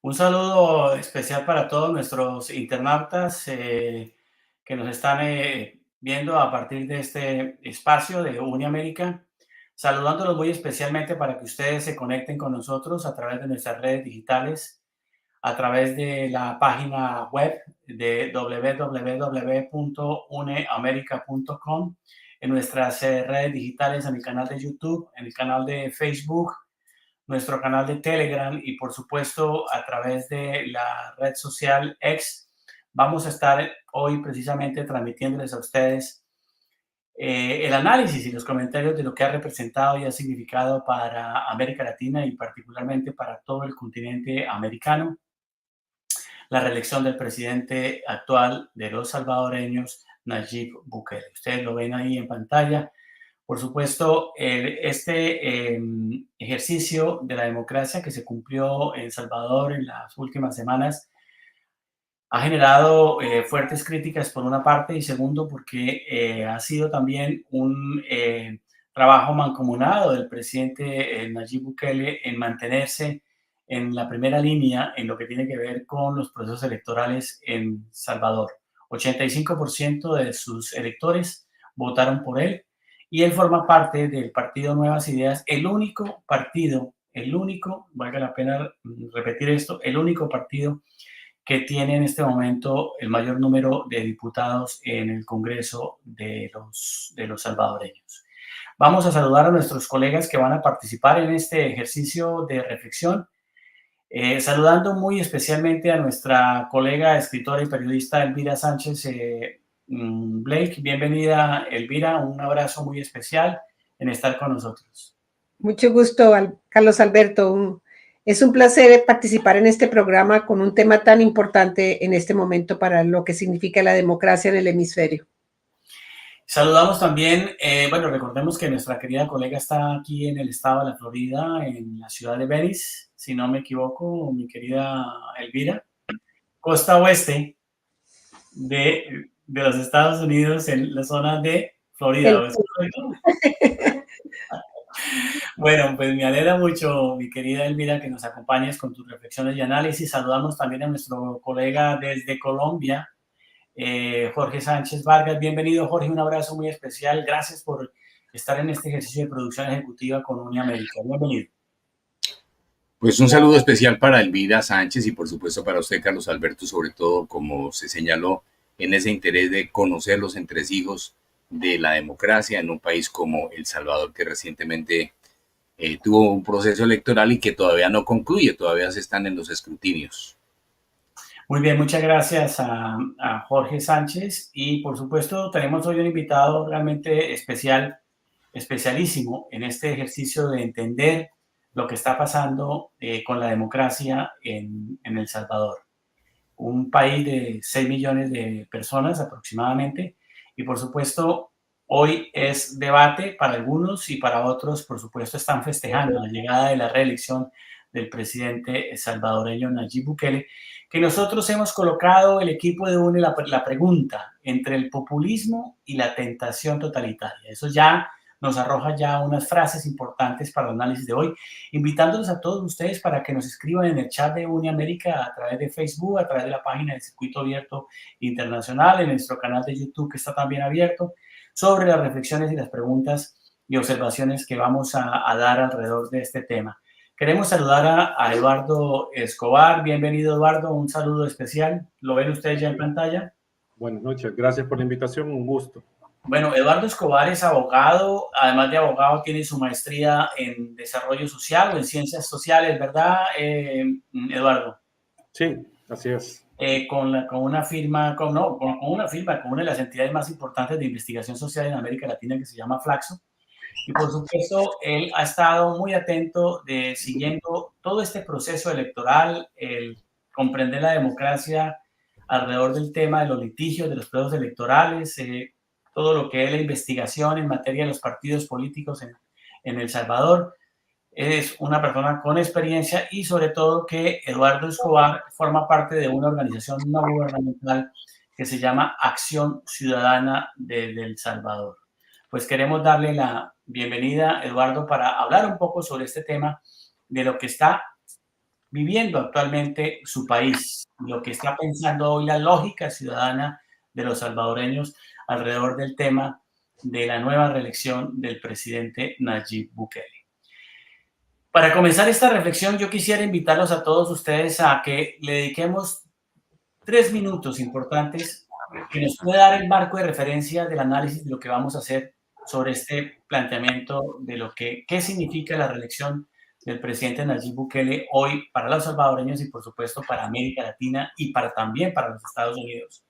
Un saludo especial para todos nuestros internautas que nos están viendo a partir de este espacio de Uniamérica, saludándolos muy especialmente para que ustedes se conecten con nosotros a través de nuestras redes digitales, a través de la página web de www.uneamerica.com, en nuestras redes digitales, en el canal de YouTube, en el canal de Facebook, nuestro canal de Telegram y por supuesto a través de la red social X. Vamos a estar hoy precisamente transmitiéndoles a ustedes el análisis y los comentarios de lo que ha representado y ha significado para América Latina y particularmente para todo el continente americano la reelección del presidente actual de los salvadoreños, Nayib Bukele. Ustedes lo ven ahí en pantalla. Por supuesto, este ejercicio de la democracia que se cumplió en El Salvador en las últimas semanas ha generado fuertes críticas por una parte y segundo porque ha sido también un trabajo mancomunado del presidente Nayib Bukele en mantenerse en la primera línea en lo que tiene que ver con los procesos electorales en Salvador. 85% de sus electores votaron por él y él forma parte del partido Nuevas Ideas, el único partido, valga la pena repetir esto, el único partido que tiene en este momento el mayor número de diputados en el Congreso de los salvadoreños. Vamos a saludar a nuestros colegas que van a participar en este ejercicio de reflexión, saludando muy especialmente a nuestra colega, escritora y periodista Elvira Sánchez Blake. Bienvenida, Elvira, un abrazo muy especial en estar con nosotros. Mucho gusto, Carlos Alberto. Es un placer participar en este programa con un tema tan importante en este momento para lo que significa la democracia en el hemisferio. Saludamos también, bueno, recordemos que nuestra querida colega está aquí en el estado de la Florida, en la ciudad de Venice, si no me equivoco, mi querida Elvira, costa oeste de los Estados Unidos, en la zona de Florida, ¿es correcto? Bueno, pues me alegra mucho, mi querida Elvira, que nos acompañes con tus reflexiones y análisis. Saludamos también a nuestro colega desde Colombia, Jorge Sánchez Vargas. Bienvenido, Jorge, un abrazo muy especial. Gracias por estar en este ejercicio de producción ejecutiva con Uniamérica. Bienvenido. Pues un saludo especial para Elvira Sánchez y por supuesto para usted, Carlos Alberto, sobre todo, como se señaló, en ese interés de conocer los entresijos de la democracia en un país como El Salvador, que recientemente tuvo un proceso electoral y que todavía no concluye, todavía se están en los escrutinios. Muy bien, muchas gracias a Jorge Sánchez y por supuesto tenemos hoy un invitado realmente especialísimo en este ejercicio de entender lo que está pasando con la democracia en El Salvador. Un país de 6 millones de personas aproximadamente y por supuesto hoy es debate para algunos y para otros, por supuesto, están festejando la llegada de la reelección del presidente salvadoreño Nayib Bukele, que nosotros hemos colocado el equipo de UNE la pregunta entre el populismo y la tentación totalitaria. Eso ya nos arroja ya unas frases importantes para el análisis de hoy, invitándolos a todos ustedes para que nos escriban en el chat de Uniamérica a través de Facebook, a través de la página del Circuito Abierto Internacional, en nuestro canal de YouTube que está también abierto, sobre las reflexiones y las preguntas y observaciones que vamos a dar alrededor de este tema. Queremos saludar a Eduardo Escobar. Bienvenido, Eduardo. Un saludo especial. ¿Lo ven ustedes ya en pantalla? Buenas noches. Gracias por la invitación. Un gusto. Bueno, Eduardo Escobar es abogado. Además de abogado, tiene su maestría en desarrollo social o en ciencias sociales, ¿verdad, Eduardo? Sí, así es. Con una firma, con una de las entidades más importantes de investigación social en América Latina que se llama Flaxo. Y por supuesto, él ha estado muy atento siguiendo todo este proceso electoral, el comprender la democracia alrededor del tema de los litigios, de los procesos electorales, todo lo que es la investigación en materia de los partidos políticos en El Salvador. Es una persona con experiencia y sobre todo que Eduardo Escobar forma parte de una organización no gubernamental que se llama Acción Ciudadana de El Salvador. Pues queremos darle la bienvenida, Eduardo, para hablar un poco sobre este tema de lo que está viviendo actualmente su país, lo que está pensando hoy la lógica ciudadana de los salvadoreños alrededor del tema de la nueva reelección del presidente Nayib Bukele. Para comenzar esta reflexión, yo quisiera invitarlos a todos ustedes a que le dediquemos 3 minutos importantes que nos puede dar el marco de referencia del análisis de lo que vamos a hacer sobre este planteamiento de lo que qué significa la reelección del presidente Nayib Bukele hoy para los salvadoreños y por supuesto para América Latina y también para los Estados Unidos.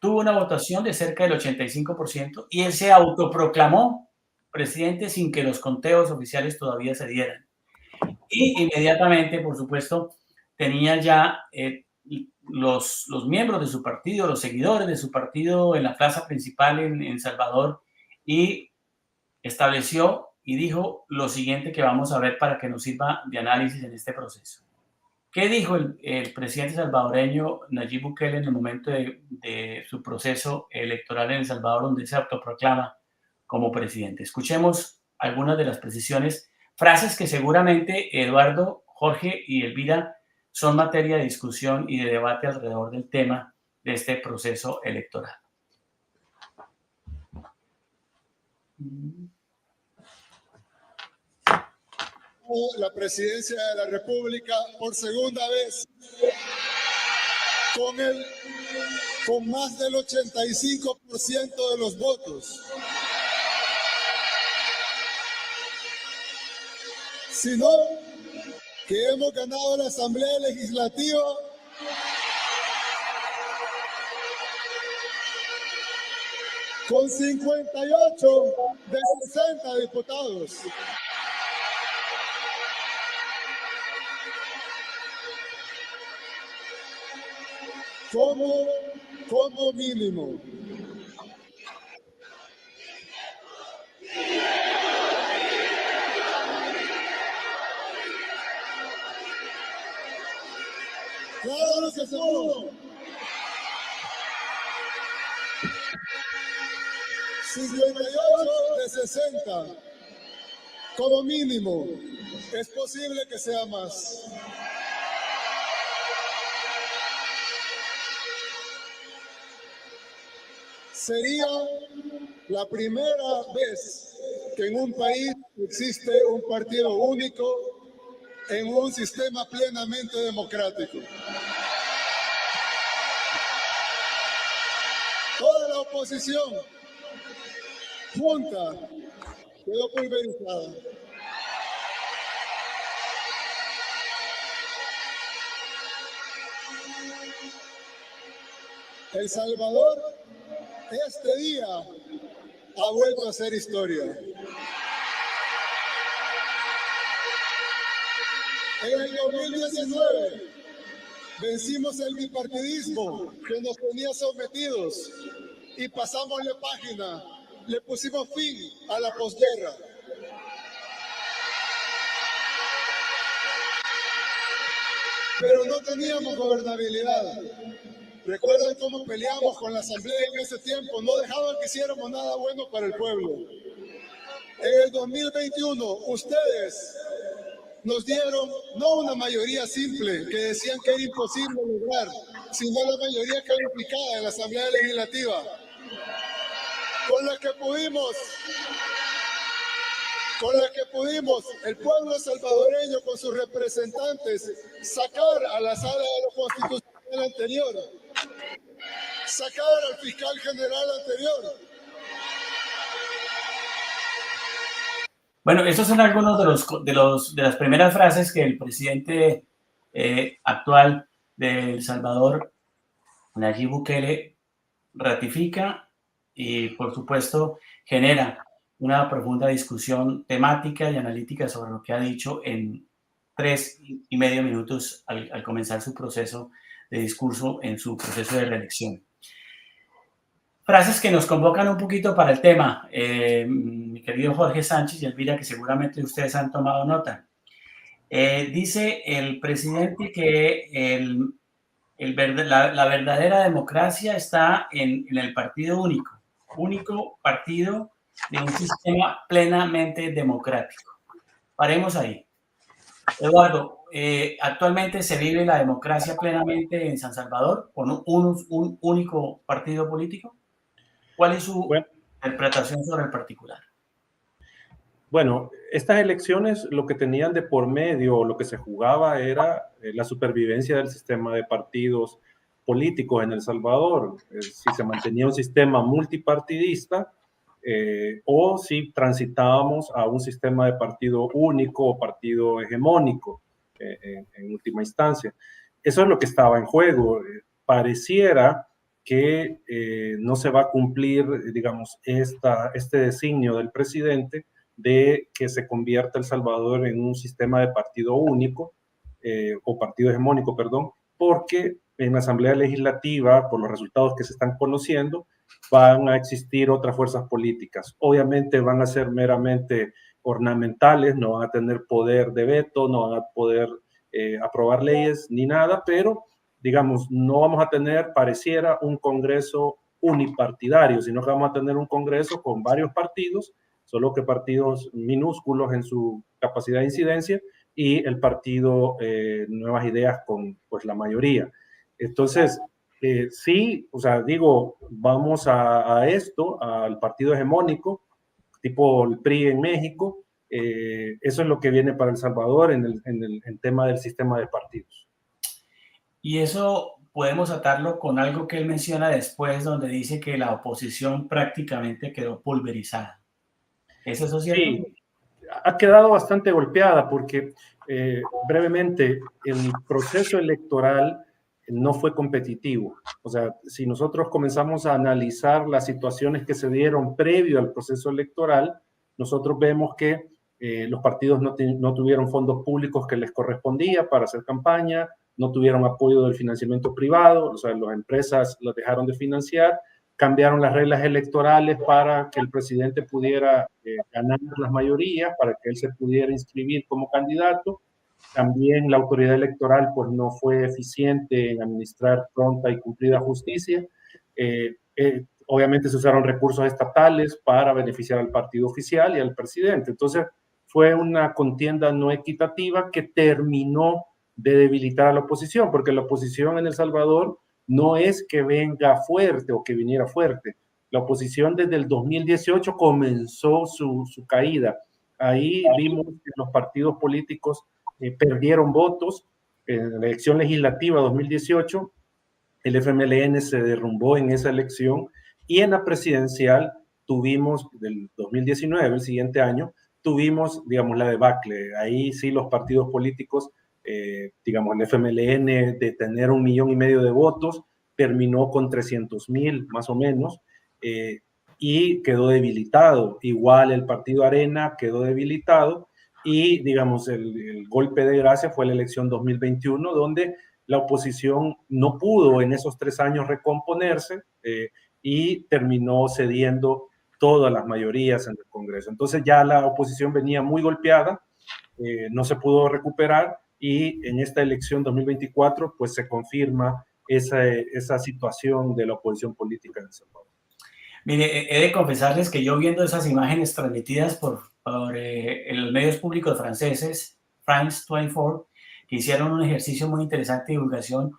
Tuvo una votación de cerca del 85% y él se autoproclamó presidente sin que los conteos oficiales todavía se dieran. Y inmediatamente, por supuesto, tenía ya los miembros de su partido, los seguidores de su partido en la plaza principal en Salvador y estableció y dijo lo siguiente que vamos a ver para que nos sirva de análisis en este proceso. ¿Qué dijo el presidente salvadoreño Nayib Bukele en el momento de su proceso electoral en El Salvador, donde se autoproclama como presidente? Escuchemos algunas de las precisiones, frases que seguramente Eduardo, Jorge y Elvira son materia de discusión y de debate alrededor del tema de este proceso electoral. La presidencia de la República por segunda vez con más del 85% de los votos, sino que hemos ganado la Asamblea Legislativa con 58 de 60 diputados. Como mínimo. Claro que se pudo. 58 de 60. Como mínimo. Es posible que sea más. Sería la primera vez que en un país existe un partido único en un sistema plenamente democrático. Toda la oposición junta quedó pulverizada. El Salvador este día ha vuelto a hacer historia. En el 2019 vencimos el bipartidismo que nos tenía sometidos y pasamos la página, le pusimos fin a la posguerra. Pero no teníamos gobernabilidad. Recuerden cómo peleamos con la Asamblea en ese tiempo, no dejaban que hiciéramos nada bueno para el pueblo. En el 2021, ustedes nos dieron no una mayoría simple, que decían que era imposible lograr, sino la mayoría calificada en la Asamblea Legislativa, con la que pudimos el pueblo salvadoreño con sus representantes sacar a la sala de lo constitucional anterior, sacar al fiscal general anterior. Bueno, estos son algunos de las primeras frases que el presidente actual de El Salvador, Nayib Bukele, ratifica y, por supuesto, genera una profunda discusión temática y analítica sobre lo que ha dicho en 3,5 minutos al comenzar su proceso de discurso en su proceso de reelección. Frases que nos convocan un poquito para el tema, mi querido Jorge Sánchez y Elvira, que seguramente ustedes han tomado nota. Dice el presidente que la verdadera democracia está en el partido único partido de un sistema plenamente democrático. Paremos ahí. Eduardo, actualmente se vive la democracia plenamente en San Salvador con un único partido político. ¿Cuál es su Bueno, interpretación sobre el particular? Bueno, estas elecciones lo que tenían de por medio, lo que se jugaba era la supervivencia del sistema de partidos políticos en El Salvador, si se mantenía un sistema multipartidista o si transitábamos a un sistema de partido único o partido hegemónico en última instancia. Eso es lo que estaba en juego. Pareciera que no se va a cumplir, digamos, este designio del presidente de que se convierta El Salvador en un sistema de partido único, o partido hegemónico, perdón, porque en la Asamblea Legislativa, por los resultados que se están conociendo, van a existir otras fuerzas políticas. Obviamente van a ser meramente ornamentales, no van a tener poder de veto, no van a poder aprobar leyes ni nada, pero digamos, no vamos a tener, pareciera, un Congreso unipartidario, sino que vamos a tener un Congreso con varios partidos, solo que partidos minúsculos en su capacidad de incidencia, y el partido Nuevas Ideas con pues la mayoría. Entonces, sí, o sea, digo, vamos a esto, al partido hegemónico, tipo el PRI en México, eso es lo que viene para El Salvador en el tema del sistema de partidos. Y eso podemos atarlo con algo que él menciona después, donde dice que la oposición prácticamente quedó pulverizada. ¿Es eso cierto? Sí, ha quedado bastante golpeada porque brevemente el proceso electoral no fue competitivo. O sea, si nosotros comenzamos a analizar las situaciones que se dieron previo al proceso electoral, nosotros vemos que los partidos no tuvieron fondos públicos que les correspondía para hacer campaña, no tuvieron apoyo del financiamiento privado, o sea, las empresas las dejaron de financiar, cambiaron las reglas electorales para que el presidente pudiera ganar las mayorías, para que él se pudiera inscribir como candidato. También la autoridad electoral pues, no fue eficiente en administrar pronta y cumplida justicia. Obviamente se usaron recursos estatales para beneficiar al partido oficial y al presidente. Entonces fue una contienda no equitativa que terminó de debilitar a la oposición, porque la oposición en El Salvador no es que venga fuerte o que viniera fuerte. La oposición desde el 2018 comenzó su caída. Ahí vimos que los partidos políticos perdieron votos. En la elección legislativa 2018, el FMLN se derrumbó en esa elección, y en la presidencial tuvimos, del 2019, el siguiente año, tuvimos, digamos, la debacle. Ahí sí los partidos políticos, digamos, el FMLN de tener 1,5 millones de votos, terminó con 300,000 más o menos, y quedó debilitado. Igual el partido Arena quedó debilitado, y digamos, el golpe de gracia fue la elección 2021, donde la oposición no pudo en esos 3 años recomponerse, y terminó cediendo todas las mayorías en el Congreso. Entonces ya la oposición venía muy golpeada, no se pudo recuperar, y en esta elección 2024 pues se confirma esa situación de la oposición política en El Salvador. Mire, he de confesarles que yo viendo esas imágenes transmitidas por los medios públicos franceses, France 24, que hicieron un ejercicio muy interesante de divulgación,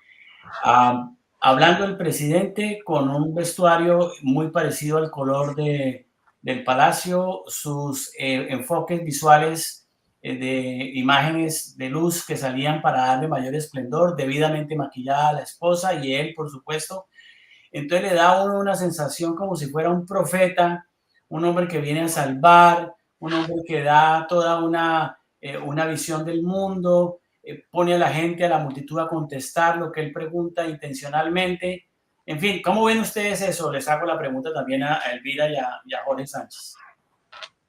hablando del presidente con un vestuario muy parecido al color del palacio, sus enfoques visuales de imágenes de luz que salían para darle mayor esplendor, debidamente maquillada a la esposa y él, por supuesto. Entonces le da a uno una sensación como si fuera un profeta, un hombre que viene a salvar, un hombre que da toda una visión del mundo, pone a la gente, a la multitud a contestar lo que él pregunta intencionalmente. En fin, ¿cómo ven ustedes eso? Les hago la pregunta también a Elvira y a Jorge Sánchez.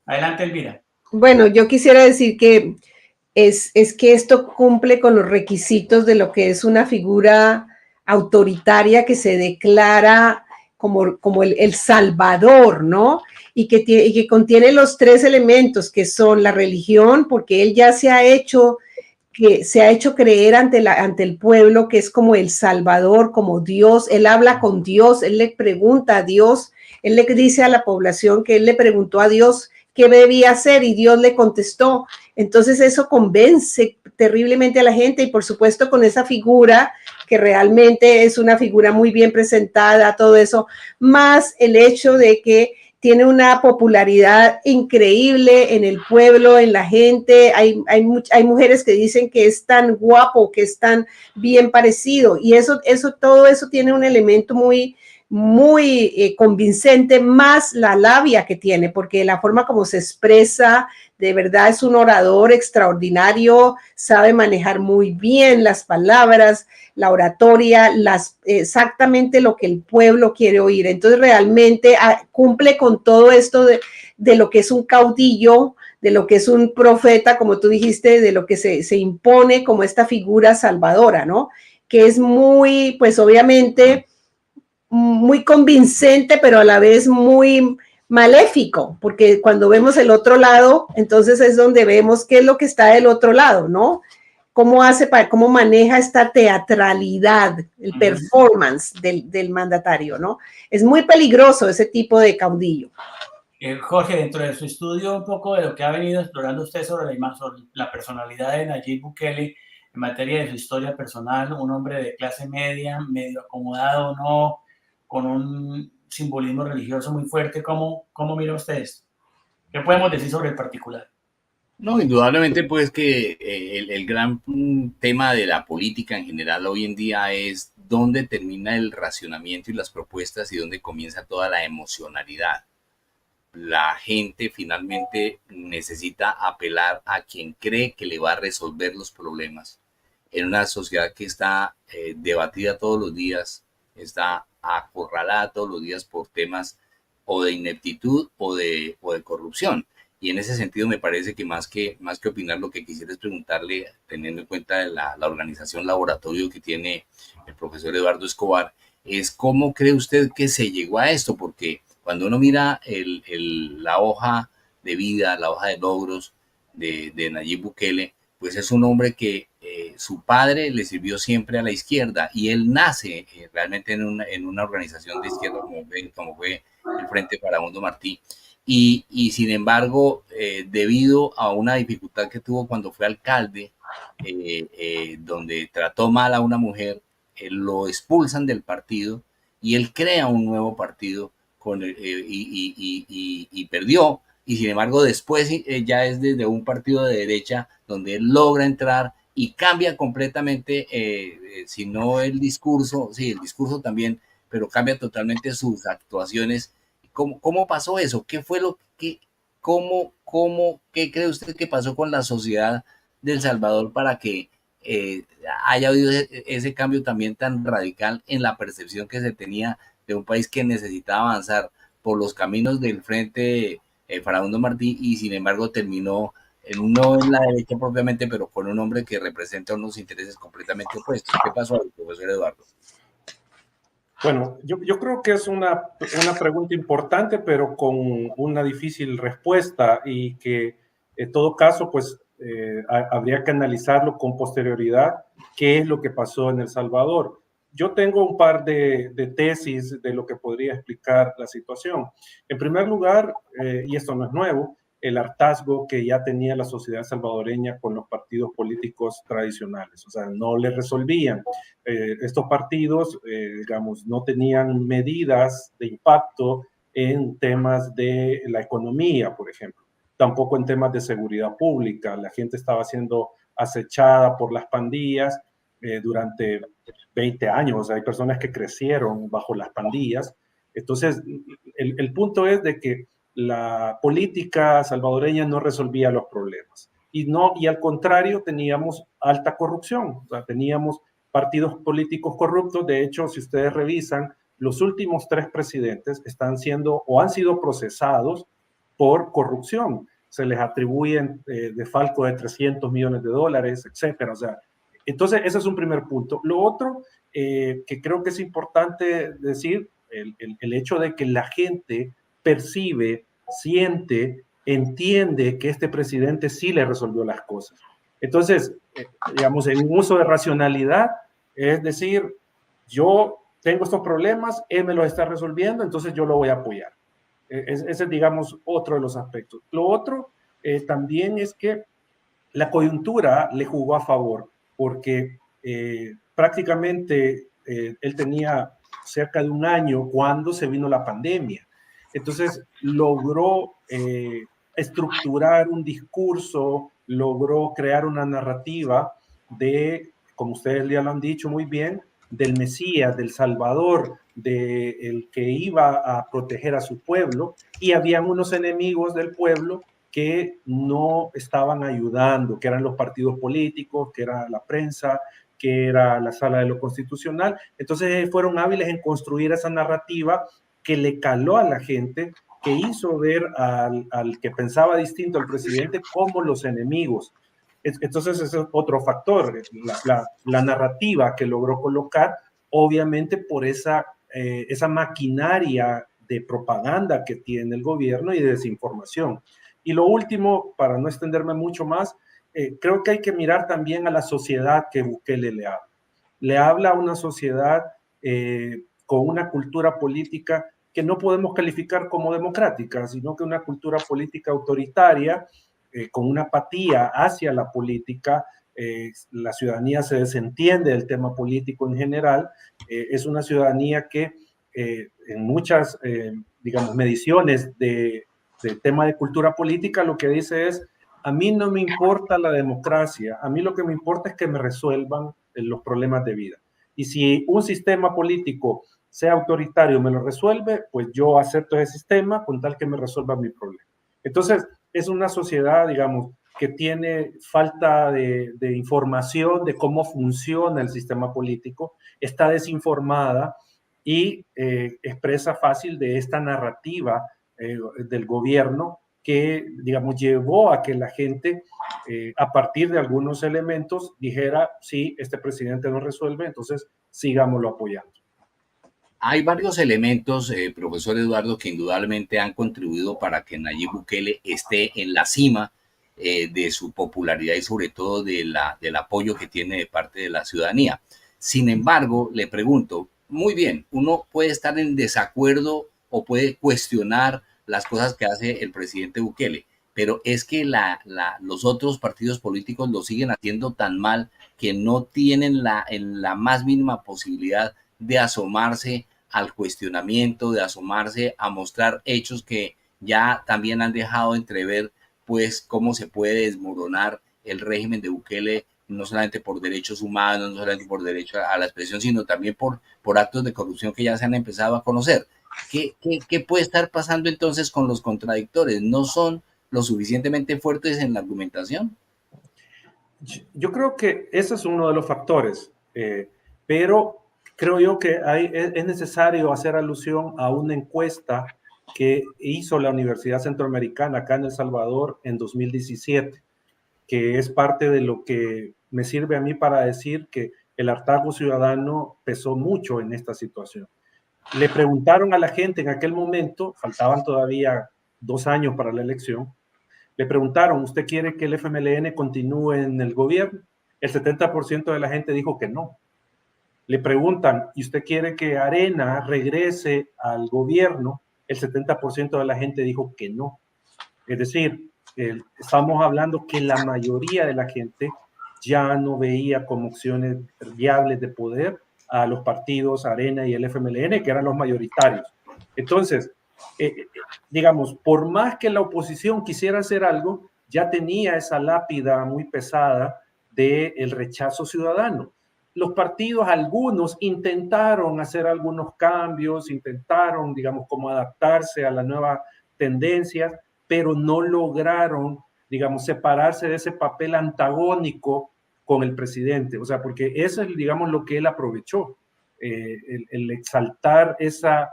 Adelante, Elvira. Bueno, yo quisiera decir que es que esto cumple con los requisitos de lo que es una figura autoritaria que se declara como el salvador, ¿no? Y que contiene los 3 elementos que son la religión, porque él ya se ha hecho creer ante el pueblo que es como el salvador, como Dios. Él habla con Dios, él le pregunta a Dios, él le dice a la población que él le preguntó a Dios qué debía hacer y Dios le contestó. Entonces eso convence terriblemente a la gente y por supuesto con esa figura que realmente es una figura muy bien presentada, todo eso, más el hecho de que tiene una popularidad increíble en el pueblo, en la gente. Hay mujeres que dicen que es tan guapo, que es tan bien parecido y todo eso tiene un elemento muy convincente, más la labia que tiene, porque la forma como se expresa, de verdad es un orador extraordinario, sabe manejar muy bien las palabras, la oratoria, exactamente lo que el pueblo quiere oír. Entonces realmente cumple con todo esto de lo que es un caudillo, de lo que es un profeta, como tú dijiste, de lo que se impone como esta figura salvadora, ¿no? Que es muy, pues obviamente, muy convincente, pero a la vez muy maléfico, porque cuando vemos el otro lado, entonces es donde vemos qué es lo que está del otro lado, ¿no? Cómo maneja esta teatralidad, el performance del mandatario, ¿no? Es muy peligroso ese tipo de caudillo. Jorge, dentro de su estudio, un poco de lo que ha venido explorando usted sobre la personalidad de Nayib Bukele en materia de su historia personal, un hombre de clase media, medio acomodado, ¿no? Con un simbolismo religioso muy fuerte. ¿Cómo mira usted esto? ¿Qué podemos decir sobre el particular? No, indudablemente pues que el gran tema de la política en general hoy en día es dónde termina el racionamiento y las propuestas y dónde comienza toda la emocionalidad. La gente finalmente necesita apelar a quien cree que le va a resolver los problemas en una sociedad que está debatida todos los días, está acorralada todos los días por temas o de ineptitud o de corrupción. Y en ese sentido me parece que más que opinar, lo que quisiera es preguntarle, teniendo en cuenta la organización laboratorio que tiene el profesor Eduardo Escobar, es cómo cree usted que se llegó a esto, porque cuando uno mira la hoja de vida, la hoja de logros de Nayib Bukele, pues es un hombre que su padre le sirvió siempre a la izquierda y él nace realmente en una organización de izquierda como fue el Frente Farabundo Martí. Y sin embargo, debido a una dificultad que tuvo cuando fue alcalde, donde trató mal a una mujer, lo expulsan del partido y él crea un nuevo partido y perdió. Y sin embargo, después ya es desde un partido de derecha donde él logra entrar y cambia completamente, si no el discurso, sí, el discurso también, pero cambia totalmente sus actuaciones. ¿Cómo pasó eso? ¿Qué fue qué cree usted que pasó con la sociedad de El Salvador para que haya habido ese cambio también tan radical en la percepción que se tenía de un país que necesitaba avanzar por los caminos del Frente Farabundo Martí y sin embargo terminó no en la derecha propiamente, pero con un hombre que representa unos intereses completamente opuestos? ¿Qué pasó ahí, profesor Eduardo? Bueno, yo creo que es una pregunta importante, pero con una difícil respuesta y que en todo caso, pues habría que analizarlo con posterioridad, qué es lo que pasó en El Salvador. Yo tengo un par de tesis de lo que podría explicar la situación. En primer lugar, y esto no es nuevo, el hartazgo que ya tenía la sociedad salvadoreña con los partidos políticos tradicionales. O sea, no le resolvían. Estos partidos, digamos, no tenían medidas de impacto en temas de la economía, por ejemplo. Tampoco en temas de seguridad pública. La gente estaba siendo acechada por las pandillas durante 20 años. O sea, hay personas que crecieron bajo las pandillas. Entonces, el punto es de que la política salvadoreña no resolvía los problemas. Y al contrario, teníamos alta corrupción. O sea, teníamos partidos políticos corruptos. De hecho, si ustedes revisan, los últimos 3 presidentes están siendo o han sido procesados por corrupción. Se les atribuyen desfalco de $300 millones, etcétera. O sea, entonces ese es un primer punto. Lo otro que creo que es importante decir, el hecho de que la gente percibe, siente, entiende que este presidente sí le resolvió las cosas. Entonces, digamos, en un uso de racionalidad, es decir, yo tengo estos problemas, él me los está resolviendo, entonces yo lo voy a apoyar. Ese es, digamos, otro de los aspectos. Lo otro también es que la coyuntura le jugó a favor, porque prácticamente él tenía cerca de un año cuando se vino la pandemia. Entonces logró estructurar un discurso, logró crear una narrativa de, como ustedes ya lo han dicho muy bien, del Mesías, del Salvador, del que iba a proteger a su pueblo, y habían unos enemigos del pueblo que no estaban ayudando, que eran los partidos políticos, que era la prensa, que era la sala de lo constitucional. Entonces fueron hábiles en construir esa narrativa que le caló a la gente, que hizo ver al que pensaba distinto al presidente como los enemigos. Entonces ese es otro factor, la narrativa que logró colocar, obviamente por esa maquinaria de propaganda que tiene el gobierno y de desinformación. Y lo último, para no extenderme mucho más, creo que hay que mirar también a la sociedad que Bukele le habla. Le habla a una sociedad con una cultura política que no podemos calificar como democrática, sino que una cultura política autoritaria, con una apatía hacia la política. La ciudadanía se desentiende del tema político en general. Es una ciudadanía que en muchas, digamos, mediciones del tema de cultura política, lo que dice es: a mí no me importa la democracia, a mí lo que me importa es que me resuelvan los problemas de vida. Y si un sistema político, sea autoritario, me lo resuelve, pues yo acepto ese sistema con tal que me resuelva mi problema. Entonces, es una sociedad, digamos, que tiene falta de información de cómo funciona el sistema político, está desinformada y expresa fácil de esta narrativa del gobierno que, digamos, llevó a que la gente, a partir de algunos elementos, dijera: sí, este presidente no resuelve, entonces sigámoslo apoyando. Hay varios elementos, profesor Eduardo, que indudablemente han contribuido para que Nayib Bukele esté en la cima de su popularidad y sobre todo del apoyo que tiene de parte de la ciudadanía. Sin embargo, le pregunto, muy bien, uno puede estar en desacuerdo o puede cuestionar las cosas que hace el presidente Bukele, pero es que los otros partidos políticos lo siguen haciendo tan mal que no tienen la más mínima posibilidad de asomarse al cuestionamiento, de asomarse a mostrar hechos que ya también han dejado entrever pues cómo se puede desmoronar el régimen de Bukele, no solamente por derechos humanos, no solamente por derecho a la expresión, sino también por actos de corrupción que ya se han empezado a conocer. ¿Qué puede estar pasando entonces con los contradictores? ¿No son lo suficientemente fuertes en la argumentación? Yo creo que ese es uno de los factores, pero creo yo que es necesario hacer alusión a una encuesta que hizo la Universidad Centroamericana acá en El Salvador en 2017, que es parte de lo que me sirve a mí para decir que el hartazgo ciudadano pesó mucho en esta situación. Le preguntaron a la gente en aquel momento, faltaban todavía 2 años para la elección, le preguntaron: ¿usted quiere que el FMLN continúe en el gobierno? El 70% de la gente dijo que no. Le preguntan: ¿y usted quiere que Arena regrese al gobierno? El 70% de la gente dijo que no. Es decir, estamos hablando que la mayoría de la gente ya no veía como opciones viables de poder a los partidos Arena y el FMLN, que eran los mayoritarios. Entonces, digamos, por más que la oposición quisiera hacer algo, ya tenía esa lápida muy pesada del rechazo ciudadano. Los partidos, algunos, intentaron hacer algunos cambios, intentaron, digamos, como adaptarse a la nueva tendencia, pero no lograron, digamos, separarse de ese papel antagónico con el presidente. O sea, porque eso es, digamos, lo que él aprovechó, el exaltar esa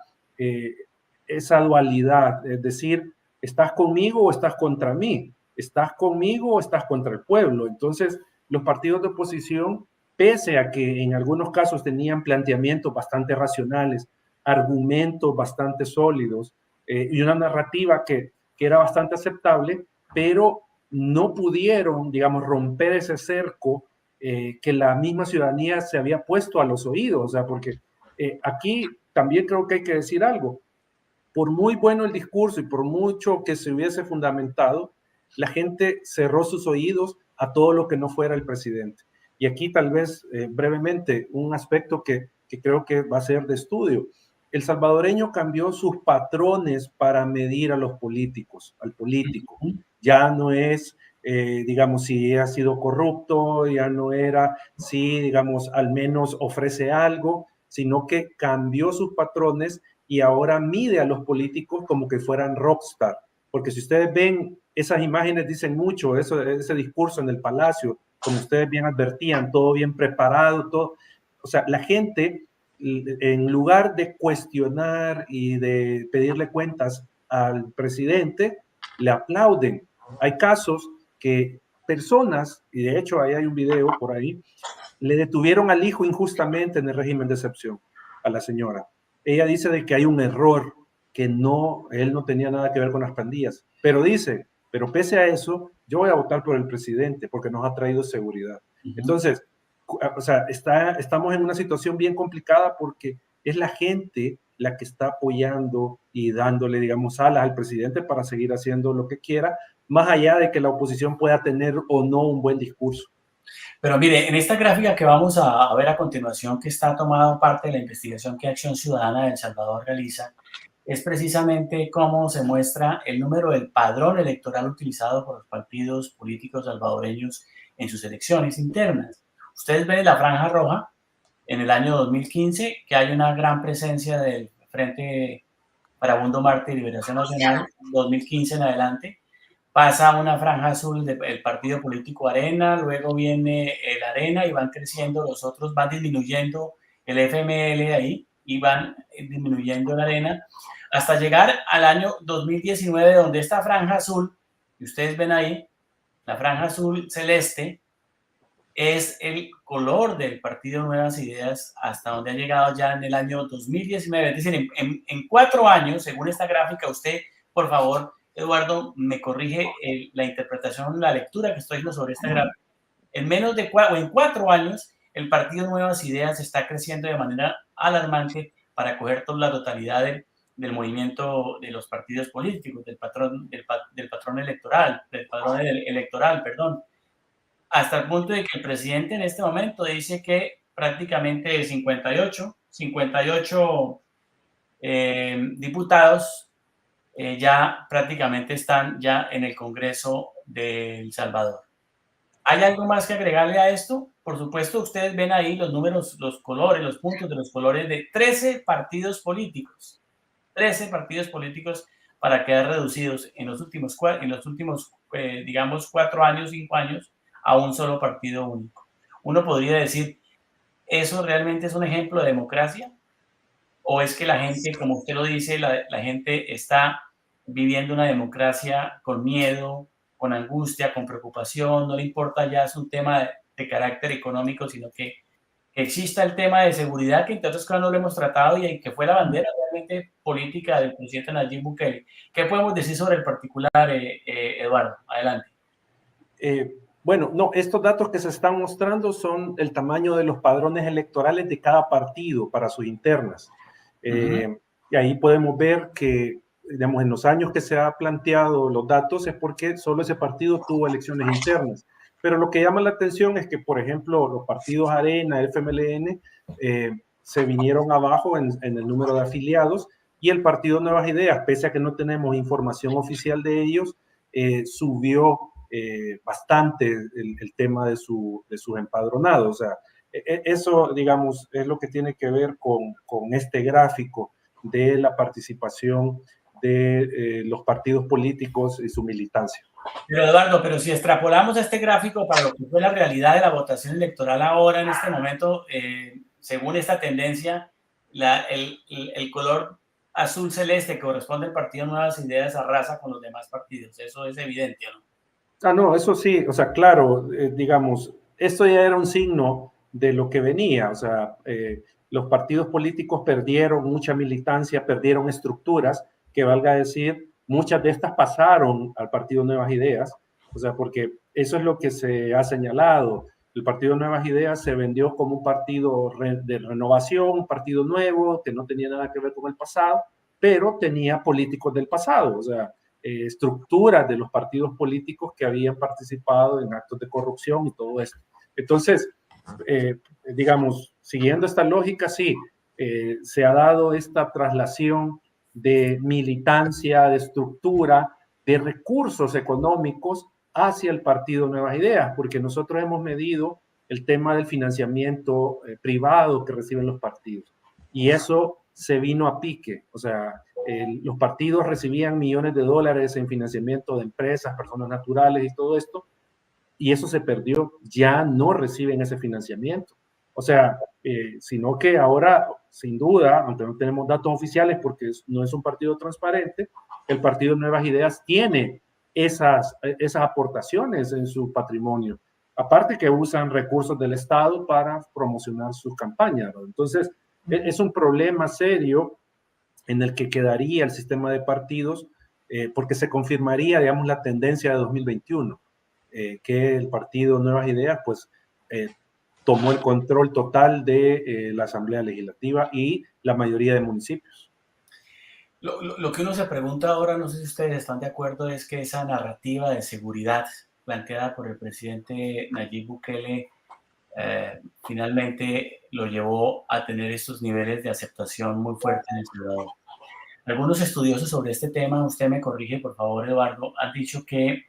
dualidad, es decir, ¿estás conmigo o estás contra mí? ¿Estás conmigo o estás contra el pueblo? Entonces, los partidos de oposición, pese a que en algunos casos tenían planteamientos bastante racionales, argumentos bastante sólidos y una narrativa que era bastante aceptable, pero no pudieron, digamos, romper ese cerco que la misma ciudadanía se había puesto a los oídos. O sea, porque aquí también creo que hay que decir algo. por muy bueno el discurso y por mucho que se hubiese fundamentado, la gente cerró sus oídos a todo lo que no fuera el presidente. Y aquí tal vez brevemente un aspecto que creo que va a ser de estudio. El salvadoreño cambió sus patrones para medir a los políticos, al político. Ya no es, digamos, si ha sido corrupto, ya no era si, digamos, al menos ofrece algo, sino que cambió sus patrones y ahora mide a los políticos como que fueran rockstar. Porque si ustedes ven, esas imágenes dicen mucho, ese discurso en el Palacio, como ustedes bien advertían, todo bien preparado, todo. O sea, la gente, en lugar de cuestionar y de pedirle cuentas al presidente, le aplauden. Hay casos que personas, y de hecho ahí hay un video por ahí, le detuvieron al hijo injustamente en el régimen de excepción, a la señora. Ella dice de que hay un error, que no, él no tenía nada que ver con las pandillas, pero dice, pero pese a eso, yo voy a votar por el presidente porque nos ha traído seguridad. Entonces, o sea, estamos en una situación bien complicada porque es la gente la que está apoyando y dándole, digamos, alas al presidente para seguir haciendo lo que quiera, más allá de que la oposición pueda tener o no un buen discurso. Pero mire, en esta gráfica que vamos a ver a continuación, que está tomada parte de la investigación que Acción Ciudadana de El Salvador realiza, es precisamente cómo se muestra el número del padrón electoral utilizado por los partidos políticos salvadoreños en sus elecciones internas. Ustedes ven en la franja roja, en el año 2015, que hay una gran presencia del Frente Farabundo Marte y Liberación Nacional, 2015 en adelante. Pasa una franja azul del partido político Arena, luego viene el Arena y van creciendo, los otros van disminuyendo, el FML ahí, y van disminuyendo la Arena, hasta llegar al año 2019, donde esta franja azul, que ustedes ven ahí, la franja azul celeste, es el color del partido Nuevas Ideas, hasta donde ha llegado ya en el año 2019. Es decir, en 4 años, según esta gráfica, usted, por favor, Eduardo, me corrige la interpretación, la lectura que estoy haciendo sobre esta gráfica. En menos de 4 años, el partido Nuevas Ideas está creciendo de manera alarmante para coger toda la totalidad del movimiento de los partidos políticos, del padrón electoral, perdón. Hasta el punto de que el presidente en este momento dice que prácticamente 58 diputados ya prácticamente están ya en el Congreso de El Salvador. ¿Hay algo más que agregarle a esto? Por supuesto, ustedes ven ahí los números, los colores, los puntos de los colores de 13 partidos políticos. 13 partidos políticos para quedar reducidos en los últimos digamos, 4 años, 5 años, a un solo partido único. Uno podría decir, ¿eso realmente es un ejemplo de democracia? ¿O es que la gente, como usted lo dice, la gente está viviendo una democracia con miedo, con angustia, con preocupación? No le importa ya, es un tema de carácter económico, sino que exista el tema de seguridad, que entre otras cosas no lo hemos tratado y que fue la bandera realmente política del presidente Nayib Bukele. ¿Qué podemos decir sobre el particular, Eduardo? Adelante. Bueno, no, estos datos que se están mostrando son el tamaño de los padrones electorales de cada partido para sus internas. Y ahí podemos ver que, digamos, en los años que se ha planteado los datos es porque solo ese partido tuvo elecciones internas. Pero lo que llama la atención es que, por ejemplo, los partidos Arena, FMLN, se vinieron abajo en el número de afiliados, y el partido Nuevas Ideas, pese a que no tenemos información oficial de ellos, subió bastante el tema de sus empadronados. O sea, eso, digamos, es lo que tiene que ver con este gráfico de la participación de los partidos políticos y su militancia. Pero Eduardo, pero si extrapolamos este gráfico para lo que fue la realidad de la votación electoral ahora, en este momento, según esta tendencia, el color azul celeste que corresponde al partido Nuevas Ideas arrasa con los demás partidos. Eso es evidente, ¿no? Ah, no, eso sí, o sea, claro, digamos, esto ya era un signo de lo que venía. O sea, los partidos políticos perdieron mucha militancia, perdieron estructuras, que valga decir, muchas de estas pasaron al partido Nuevas Ideas. O sea, porque eso es lo que se ha señalado. El partido Nuevas Ideas se vendió como un partido de renovación, un partido nuevo, que no tenía nada que ver con el pasado, pero tenía políticos del pasado, o sea, estructuras de los partidos políticos que habían participado en actos de corrupción y todo esto. Entonces, digamos, siguiendo esta lógica, sí, se ha dado esta traslación de militancia, de estructura, de recursos económicos hacia el partido Nuevas Ideas, porque nosotros hemos medido el tema del financiamiento privado que reciben los partidos. Y eso se vino a pique, o sea, los partidos recibían millones de dólares en financiamiento de empresas, personas naturales y todo esto, y eso se perdió, ya no reciben ese financiamiento. O sea, sino que ahora, sin duda, aunque no tenemos datos oficiales porque no es un partido transparente, el Partido Nuevas Ideas tiene esas aportaciones en su patrimonio. Aparte que usan recursos del Estado para promocionar sus campañas, ¿no? Entonces, es un problema serio en el que quedaría el sistema de partidos porque se confirmaría, digamos, la tendencia de 2021, que el partido Nuevas Ideas, pues, tomó el control total de la Asamblea Legislativa y la mayoría de municipios. Lo que uno se pregunta ahora, no sé si ustedes están de acuerdo, es que esa narrativa de seguridad planteada por el presidente Nayib Bukele finalmente lo llevó a tener estos niveles de aceptación muy fuertes en El Salvador. Algunos estudiosos sobre este tema, usted me corrige por favor, Eduardo, han dicho que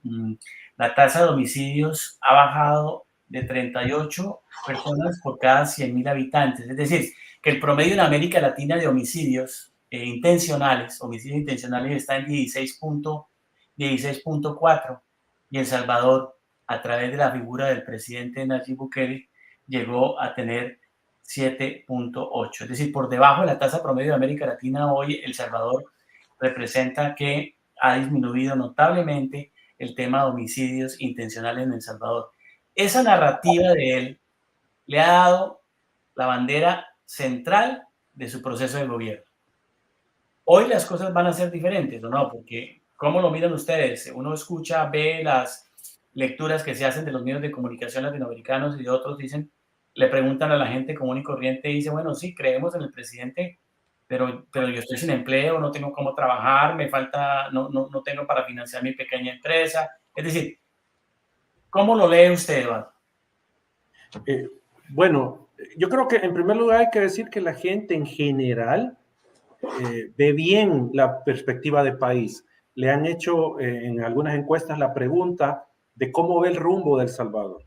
la tasa de homicidios ha bajado de 38 personas por cada 100.000 habitantes. Es decir, que el promedio en América Latina de homicidios intencionales está en 16.4 y El Salvador, a través de la figura del presidente Nayib Bukele, llegó a tener 7.8. Es decir, por debajo de la tasa promedio de América Latina, hoy El Salvador representa que ha disminuido notablemente el tema de homicidios intencionales en El Salvador. Esa narrativa de él le ha dado la bandera central de su proceso de gobierno. Hoy las cosas van a ser diferentes, ¿o no? Porque, ¿cómo lo miran ustedes? Uno escucha, ve las lecturas que se hacen de los medios de comunicación latinoamericanos y de otros, le preguntan a la gente común y corriente y dice, bueno, sí, creemos en el presidente, pero yo estoy sin empleo, no tengo cómo trabajar, me falta, no tengo para financiar mi pequeña empresa. Es decir, ¿cómo lo lee usted, Eduardo? Bueno, yo creo que en primer lugar hay que decir que la gente en general ve bien la perspectiva de país. Le han hecho en algunas encuestas la pregunta de cómo ve el rumbo de El Salvador.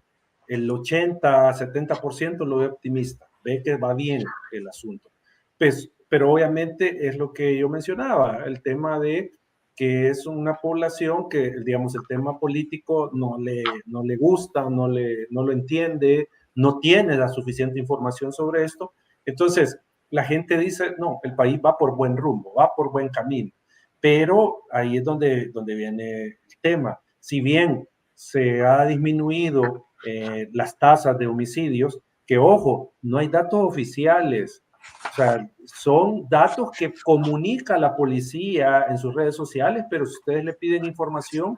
El 80-70% lo ve optimista, ve que va bien el asunto. Pues, pero obviamente es lo que yo mencionaba, el tema de que es una población que, digamos, el tema político no le gusta, no lo entiende, no tiene la suficiente información sobre esto. Entonces, la gente dice, no, el país va por buen rumbo, va por buen camino. Pero ahí es donde viene el tema. Si bien se ha disminuido las tasas de homicidios, que ojo, no hay datos oficiales, o sea, son datos que comunica la policía en sus redes sociales, pero si ustedes le piden información,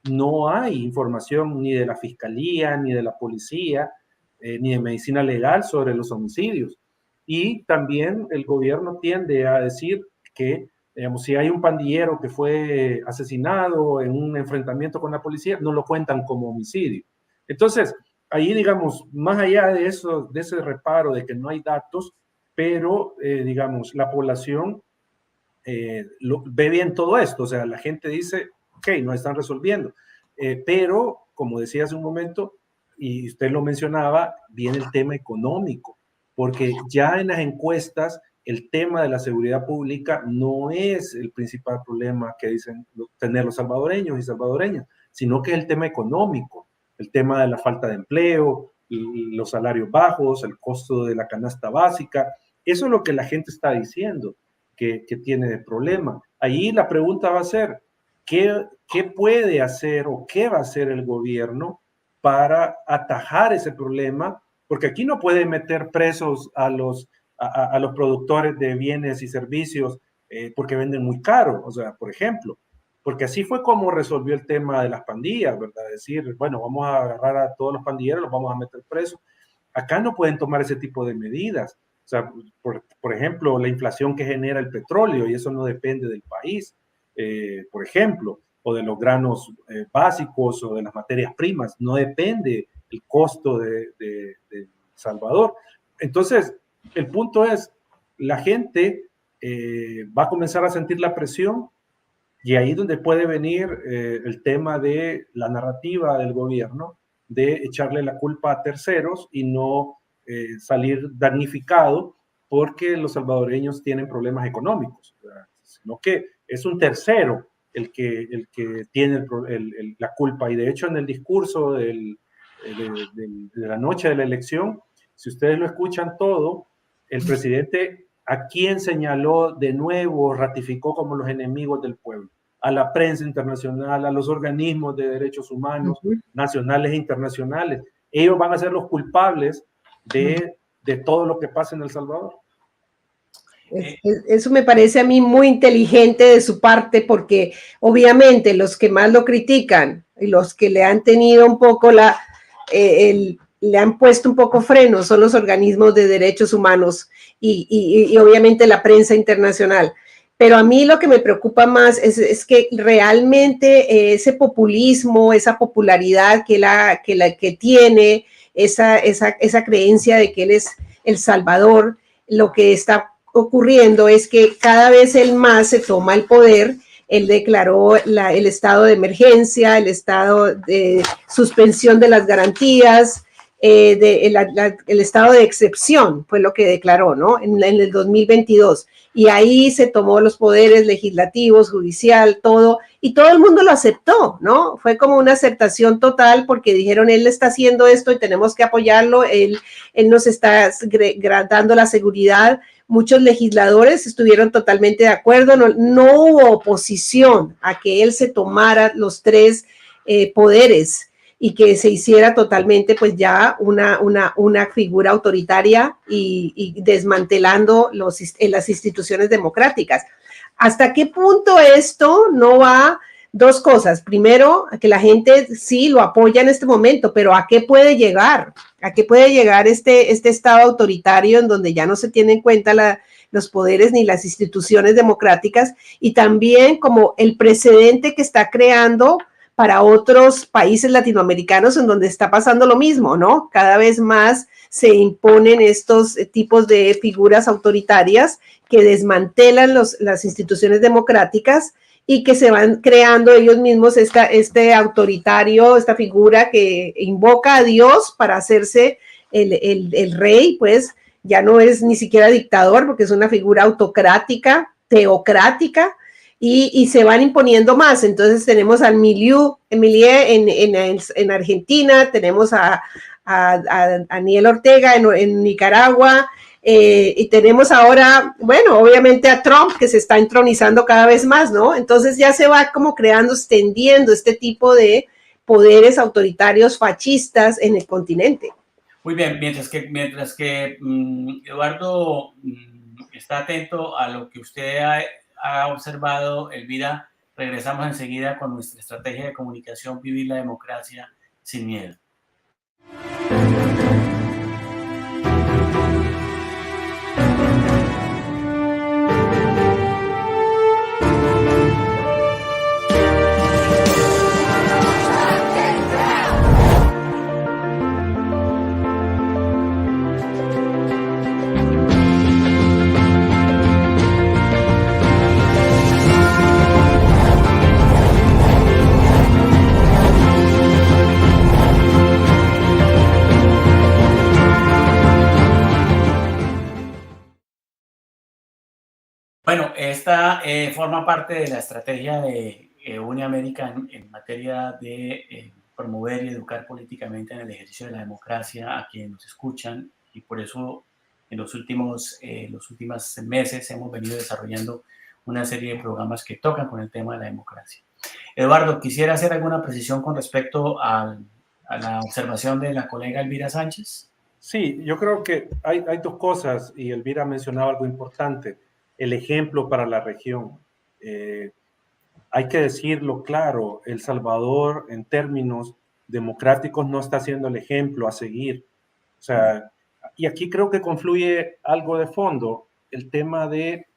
no hay información ni de la fiscalía, ni de la policía, ni de medicina legal sobre los homicidios. Y también el gobierno tiende a decir que, digamos, si hay un pandillero que fue asesinado en un enfrentamiento con la policía, no lo cuentan como homicidio. Entonces, ahí, digamos, más allá de eso, de ese reparo de que no hay datos, pero, digamos, la población ve bien todo esto. O sea, la gente dice, ok, no están resolviendo. Pero, como decía hace un momento, y usted lo mencionaba, viene el tema económico, porque ya en las encuestas el tema de la seguridad pública no es el principal problema que dicen tener los salvadoreños y salvadoreñas, sino que es el tema económico, el tema de la falta de empleo, los salarios bajos, el costo de la canasta básica. Eso es lo que la gente está diciendo que tiene de problema. Ahí la pregunta va a ser, ¿qué puede hacer o qué va a hacer el gobierno para atajar ese problema? Porque aquí no puede meter presos a los productores de bienes y servicios porque venden muy caro, o sea, por ejemplo, porque así fue como resolvió el tema de las pandillas, ¿verdad? Decir, bueno, vamos a agarrar a todos los pandilleros, los vamos a meter presos. Acá no pueden tomar ese tipo de medidas. O sea, por ejemplo, la inflación que genera el petróleo, y eso no depende del país, por ejemplo, o de los granos básicos o de las materias primas, no depende el costo de Salvador. Entonces, el punto es, la gente va a comenzar a sentir la presión, y ahí es donde puede venir el tema de la narrativa del gobierno de echarle la culpa a terceros y no salir damnificado porque los salvadoreños tienen problemas económicos, ¿verdad? Sino que es un tercero el que tiene la culpa. Y de hecho, en el discurso de la noche de la elección, si ustedes lo escuchan todo, el presidente a quién señaló de nuevo, ratificó como los enemigos del pueblo: a la prensa internacional, a los organismos de derechos humanos, nacionales e internacionales. Ellos van a ser los culpables de todo lo que pasa en El Salvador. Eso me parece a mí muy inteligente de su parte, porque obviamente los que más lo critican y los que le han tenido un poco le han puesto un poco freno son los organismos de derechos humanos y obviamente la prensa internacional. Pero a mí lo que me preocupa más es que realmente ese populismo, esa popularidad que tiene, esa creencia de que él es El Salvador, lo que está ocurriendo es que cada vez él más se toma el poder. Él declaró el estado de emergencia, el estado de suspensión de las garantías, el estado de excepción, fue lo que declaró, ¿no? En el 2022. Y ahí se tomó los poderes legislativos, judicial, todo, y todo el mundo lo aceptó, ¿no? Fue como una aceptación total, porque dijeron, él está haciendo esto y tenemos que apoyarlo, él nos está dando la seguridad. Muchos legisladores estuvieron totalmente de acuerdo, no hubo oposición a que él se tomara los tres poderes y que se hiciera totalmente pues ya una figura autoritaria y desmantelando las instituciones democráticas. ¿Hasta qué punto esto no va? Dos cosas. Primero, que la gente sí lo apoya en este momento, pero ¿a qué puede llegar? ¿A qué puede llegar este estado autoritario en donde ya no se tienen en cuenta los poderes ni las instituciones democráticas? Y también como el precedente que está creando para otros países latinoamericanos en donde está pasando lo mismo, ¿no? Cada vez más se imponen estos tipos de figuras autoritarias que desmantelan las instituciones democráticas y que se van creando ellos mismos este autoritario, esta figura que invoca a Dios para hacerse el rey, pues ya no es ni siquiera dictador, porque es una figura autocrática, teocrática, y se van imponiendo más. Entonces tenemos al Emilie en Argentina, tenemos a Daniel Ortega en Nicaragua, y tenemos ahora, bueno, obviamente a Trump, que se está entronizando cada vez más, ¿no? Entonces ya se va como creando, extendiendo este tipo de poderes autoritarios fascistas en el continente. Muy bien, mientras que Eduardo está atento a lo que usted ha observado, Elvira, regresamos enseguida con nuestra estrategia de comunicación, Vivir la Democracia sin Miedo. Bueno, esta forma parte de la estrategia de UniAmérica en materia de promover y educar políticamente en el ejercicio de la democracia a quienes nos escuchan, y por eso en los últimos meses hemos venido desarrollando una serie de programas que tocan con el tema de la democracia. Eduardo, quisiera hacer alguna precisión con respecto a la observación de la colega Elvira Sánchez. Sí, yo creo que hay dos cosas, y Elvira mencionaba algo importante: el ejemplo para la región. Hay que decirlo claro, El Salvador en términos democráticos no está siendo el ejemplo a seguir. O sea, Y aquí creo que confluye algo de fondo, el tema de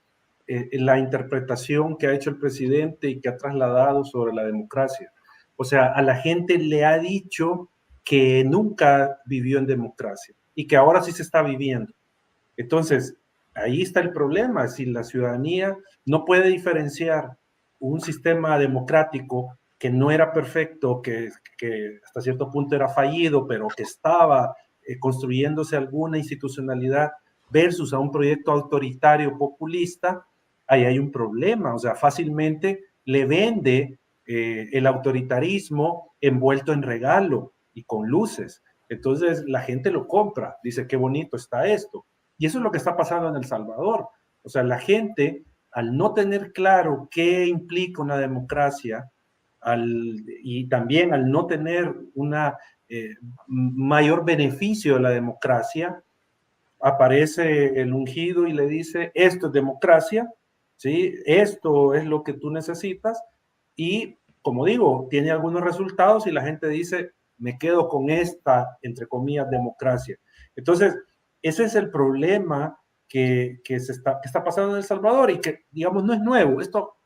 la interpretación que ha hecho el presidente y que ha trasladado sobre la democracia. O sea, a la gente le ha dicho que nunca vivió en democracia y que ahora sí se está viviendo. Entonces, ahí está el problema. Si la ciudadanía no puede diferenciar un sistema democrático que no era perfecto, que hasta cierto punto era fallido, pero que estaba construyéndose alguna institucionalidad versus a un proyecto autoritario populista, ahí hay un problema. O sea, fácilmente le vende el autoritarismo envuelto en regalo y con luces. Entonces la gente lo compra, dice qué bonito está esto. Y eso es lo que está pasando en El Salvador. O sea, la gente, al no tener claro qué implica una democracia, y también al no tener una mayor beneficio de la democracia, aparece el ungido y le dice, esto es democracia, ¿sí? Esto es lo que tú necesitas, y como digo, tiene algunos resultados y la gente dice, me quedo con esta, entre comillas, democracia. Entonces, ese es el problema que está pasando en El Salvador y que, digamos, no es nuevo. Esto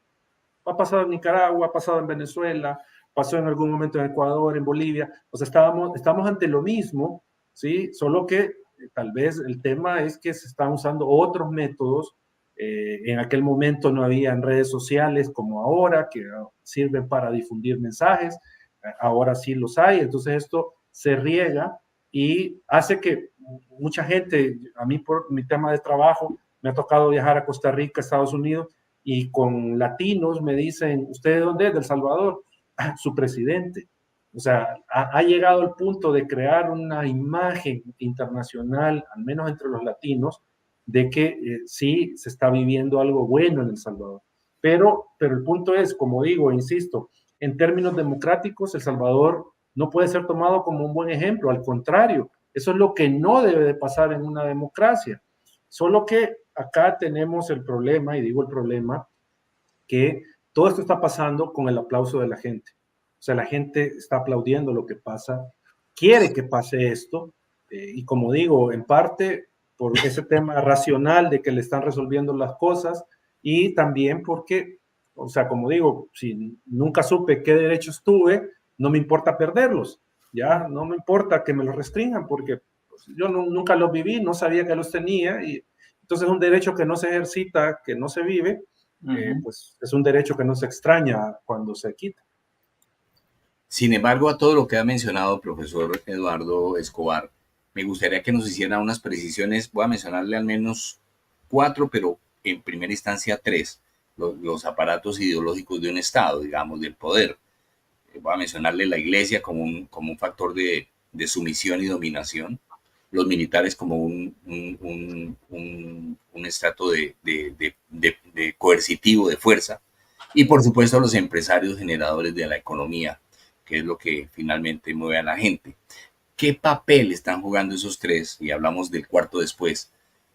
ha pasado en Nicaragua, ha pasado en Venezuela, pasó en algún momento en Ecuador, en Bolivia. O sea, estamos ante lo mismo, ¿sí? Solo que tal vez el tema es que se están usando otros métodos. En aquel momento no había redes sociales como ahora, que sirven para difundir mensajes. Ahora sí los hay. Entonces esto se riega y hace que mucha gente, a mí por mi tema de trabajo, me ha tocado viajar a Costa Rica, Estados Unidos, y con latinos me dicen, ¿usted de dónde es? De El Salvador. Su presidente. O sea, ha llegado al punto de crear una imagen internacional, al menos entre los latinos, de que sí se está viviendo algo bueno en El Salvador. Pero el punto es, como digo, insisto, en términos democráticos, El Salvador no puede ser tomado como un buen ejemplo. Al contrario, eso es lo que no debe de pasar en una democracia. Solo que acá tenemos el problema, y digo el problema, que todo esto está pasando con el aplauso de la gente. O sea, la gente está aplaudiendo lo que pasa, quiere que pase esto, y como digo, en parte por ese tema racional de que le están resolviendo las cosas, y también porque, o sea, como digo, si nunca supe qué derechos tuve, no me importa perderlos, ya no me importa que me los restringan, porque pues, yo nunca los viví, no sabía que los tenía, y entonces un derecho que no se ejercita, que no se vive, pues es un derecho que no se extraña cuando se quita. Sin embargo, a todo lo que ha mencionado profesor Eduardo Escobar, me gustaría que nos hiciera unas precisiones. Voy a mencionarle al menos 4, pero en primera instancia 3, los aparatos ideológicos de un Estado, digamos, del poder. Voy a mencionarle la Iglesia como un factor de sumisión y dominación, los militares como un estrato de coercitivo, de fuerza, y por supuesto los empresarios generadores de la economía, que es lo que finalmente mueve a la gente. ¿Qué papel están jugando esos tres? Y hablamos del cuarto después.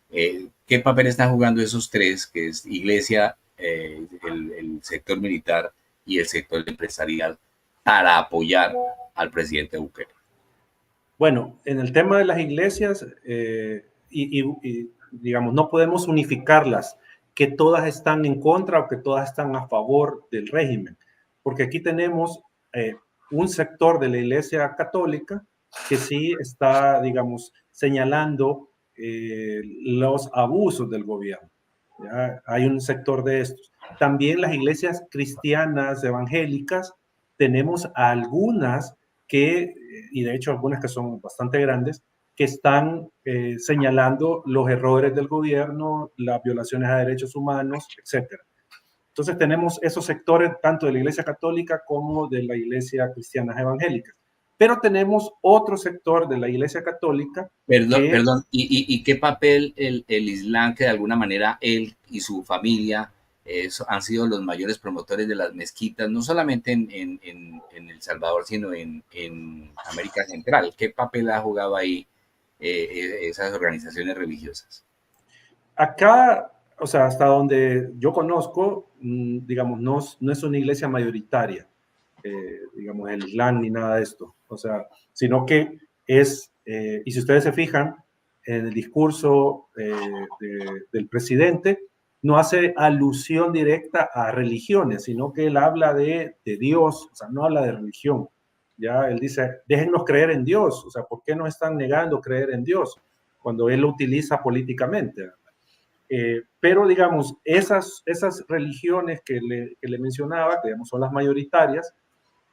¿Qué papel están jugando esos tres, que es Iglesia, el sector militar y el sector empresarial, para apoyar al presidente Bukele? Bueno, en el tema de las iglesias, digamos, no podemos unificarlas, que todas están en contra o que todas están a favor del régimen, porque aquí tenemos un sector de la Iglesia Católica que sí está, digamos, señalando los abusos del gobierno. ¿Ya? Hay un sector de estos. También las iglesias cristianas evangélicas, tenemos algunas que, y de hecho algunas que son bastante grandes, que están señalando los errores del gobierno, las violaciones a derechos humanos, etcétera. Entonces tenemos esos sectores tanto de la Iglesia Católica como de la Iglesia Cristiana Evangélica. Pero tenemos otro sector de la Iglesia Católica. Perdón. ¿Y qué papel el Islam, que de alguna manera él y su familia han sido los mayores promotores de las mezquitas, no solamente en El Salvador, sino en América Central? ¿Qué papel ha jugado ahí esas organizaciones religiosas? Acá, o sea, hasta donde yo conozco, digamos, no es una iglesia mayoritaria, digamos, el Islam ni nada de esto, o sea, sino que es, y si ustedes se fijan, en el discurso del presidente no hace alusión directa a religiones, sino que él habla de Dios, o sea, no habla de religión. Ya él dice, déjennos creer en Dios, o sea, ¿por qué nos están negando creer en Dios? Cuando él lo utiliza políticamente. Pero, digamos, esas religiones que le mencionaba, que digamos, son las mayoritarias,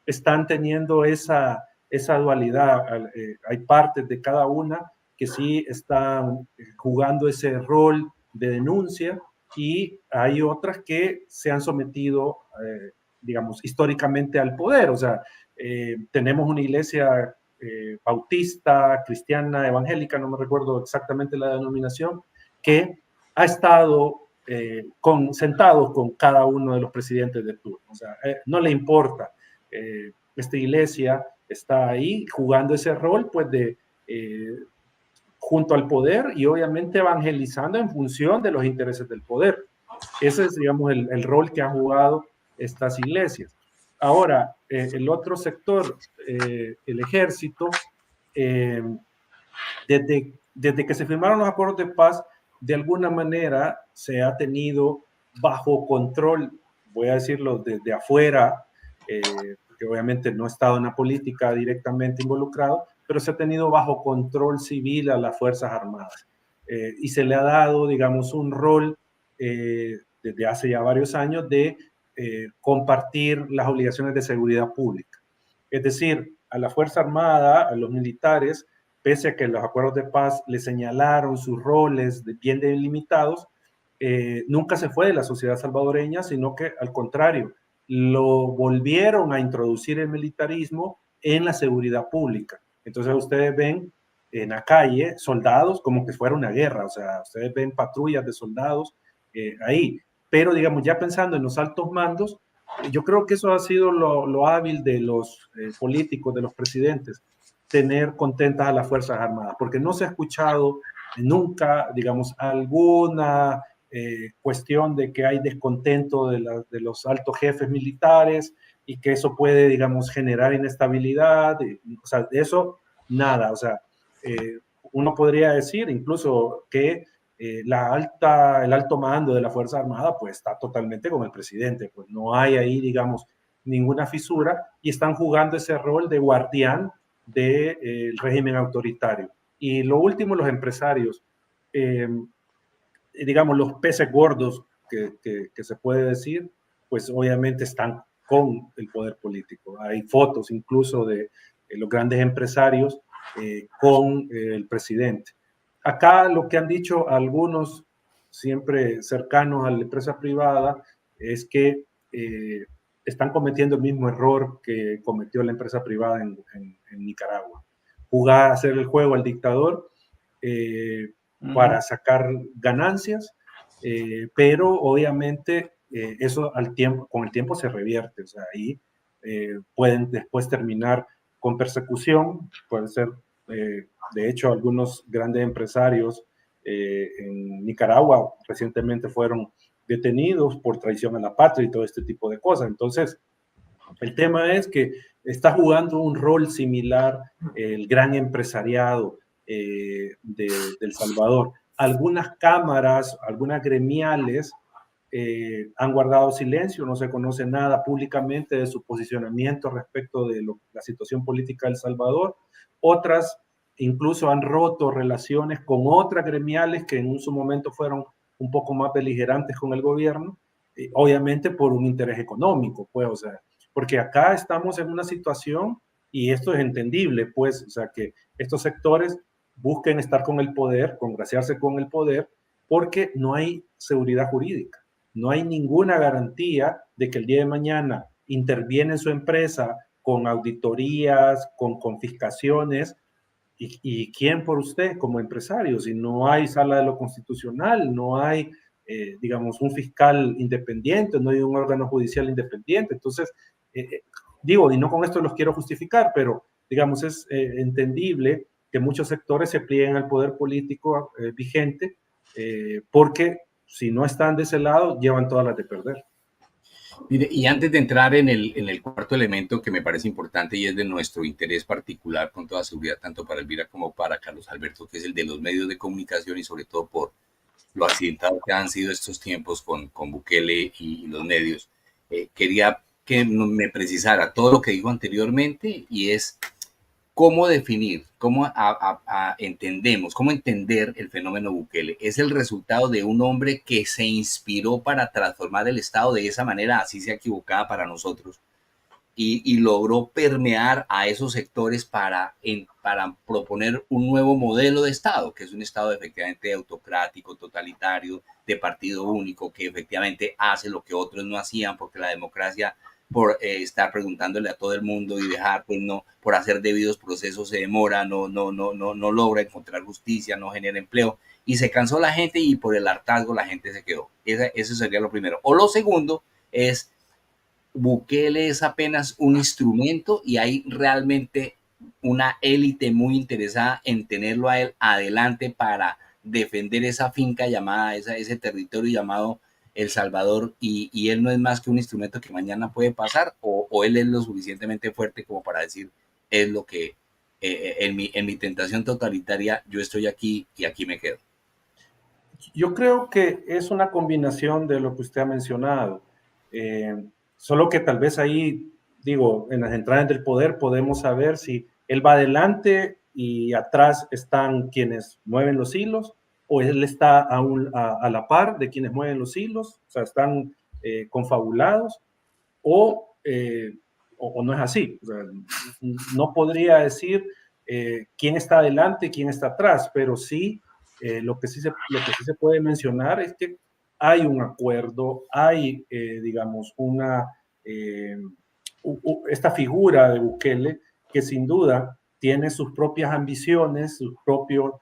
están teniendo esa dualidad. Hay partes de cada una que sí están jugando ese rol de denuncia y hay otras que se han sometido, digamos, históricamente al poder. O sea, tenemos una iglesia bautista, cristiana, evangélica, no me recuerdo exactamente la denominación, que ha estado sentado con cada uno de los presidentes de turno. O sea, no le importa. Esta iglesia está ahí jugando ese rol, pues, junto al poder y obviamente evangelizando en función de los intereses del poder. Ese es, digamos, el rol que han jugado estas iglesias. Ahora, el otro sector, el ejército, desde que se firmaron los acuerdos de paz, de alguna manera se ha tenido bajo control, voy a decirlo desde afuera, que obviamente no he estado en la política directamente involucrado, pero se ha tenido bajo control civil a las Fuerzas Armadas. Y se le ha dado, digamos, un rol desde hace ya varios años de compartir las obligaciones de seguridad pública. Es decir, a la Fuerza Armada, a los militares, pese a que los acuerdos de paz le señalaron sus roles bien delimitados, nunca se fue de la sociedad salvadoreña, sino que al contrario, lo volvieron a introducir el militarismo en la seguridad pública. Entonces ustedes ven en la calle soldados como que fuera una guerra, o sea, ustedes ven patrullas de soldados ahí. Pero, digamos, ya pensando en los altos mandos, yo creo que eso ha sido lo hábil de los políticos, de los presidentes, tener contentas a las Fuerzas Armadas, porque no se ha escuchado nunca, digamos, alguna cuestión de que hay descontento de los altos jefes militares y que eso puede, digamos, generar inestabilidad. O sea, de eso nada. O sea, uno podría decir incluso que el alto mando de la Fuerza Armada pues está totalmente con el presidente, pues no hay ahí, digamos, ninguna fisura y están jugando ese rol de guardián del régimen autoritario. Y lo último, los empresarios, digamos, los peces gordos que se puede decir, pues obviamente están con el poder político. Hay fotos incluso de los grandes empresarios con el presidente. Acá lo que han dicho algunos, siempre cercanos a la empresa privada, es que están cometiendo el mismo error que cometió la empresa privada en Nicaragua. Hacer el juego al dictador para sacar ganancias, pero obviamente eso con el tiempo se revierte. O sea, ahí pueden después terminar con persecución, pueden ser, de hecho, algunos grandes empresarios en Nicaragua recientemente fueron detenidos por traición a la patria y todo este tipo de cosas. Entonces, el tema es que está jugando un rol similar el gran empresariado de El Salvador. Algunas cámaras, algunas gremiales han guardado silencio, no se conoce nada públicamente de su posicionamiento respecto de la situación política de El Salvador. Otras incluso han roto relaciones con otras gremiales que en su momento fueron un poco más beligerantes con el gobierno, obviamente por un interés económico, pues, o sea, porque acá estamos en una situación, y esto es entendible, pues, o sea, que estos sectores busquen estar con el poder, congraciarse con el poder, porque no hay seguridad jurídica, no hay ninguna garantía de que el día de mañana interviene su empresa con auditorías, con confiscaciones, y quién por usted como empresario, si no hay sala de lo constitucional, no hay, digamos, un fiscal independiente, no hay un órgano judicial independiente. Entonces, digo, y no con esto los quiero justificar, pero digamos, es entendible que muchos sectores se plieguen al poder político vigente, porque si no están de ese lado, llevan todas las de perder. Mire, y antes de entrar en el cuarto elemento que me parece importante y es de nuestro interés particular con toda seguridad, tanto para Elvira como para Carlos Alberto, que es el de los medios de comunicación y sobre todo por lo accidentados que han sido estos tiempos con Bukele y los medios, quería que me precisara todo lo que dijo anteriormente y es cómo definir, cómo entendemos, cómo entender el fenómeno Bukele. Es el resultado de un hombre que se inspiró para transformar el Estado de esa manera, así sea equivocada para nosotros, y logró permear a esos sectores para proponer un nuevo modelo de Estado, que es un Estado efectivamente autocrático, totalitario, de partido único, que efectivamente hace lo que otros no hacían, porque la democracia, por estar preguntándole a todo el mundo y dejar, pues no, por hacer debidos procesos se demora, no logra encontrar justicia, no genera empleo, y se cansó la gente y por el hartazgo la gente se quedó. Eso sería lo primero. O lo segundo es, Bukele es apenas un instrumento y hay realmente una élite muy interesada en tenerlo a él adelante para defender esa finca llamada, ese territorio llamado El Salvador, y él no es más que un instrumento que mañana puede pasar, o él es lo suficientemente fuerte como para decir, es lo que en mi tentación totalitaria yo estoy aquí y aquí me quedo. Yo creo que es una combinación de lo que usted ha mencionado. Solo que tal vez ahí, digo, en las entradas del poder podemos saber si él va adelante y atrás están quienes mueven los hilos, o él está a la par de quienes mueven los hilos, o sea, están confabulados, o no es así. O sea, no podría decir quién está adelante, quién está atrás, pero sí, lo que sí se puede mencionar es que hay un acuerdo, hay, digamos, esta figura de Bukele que sin duda tiene sus propias ambiciones, su propio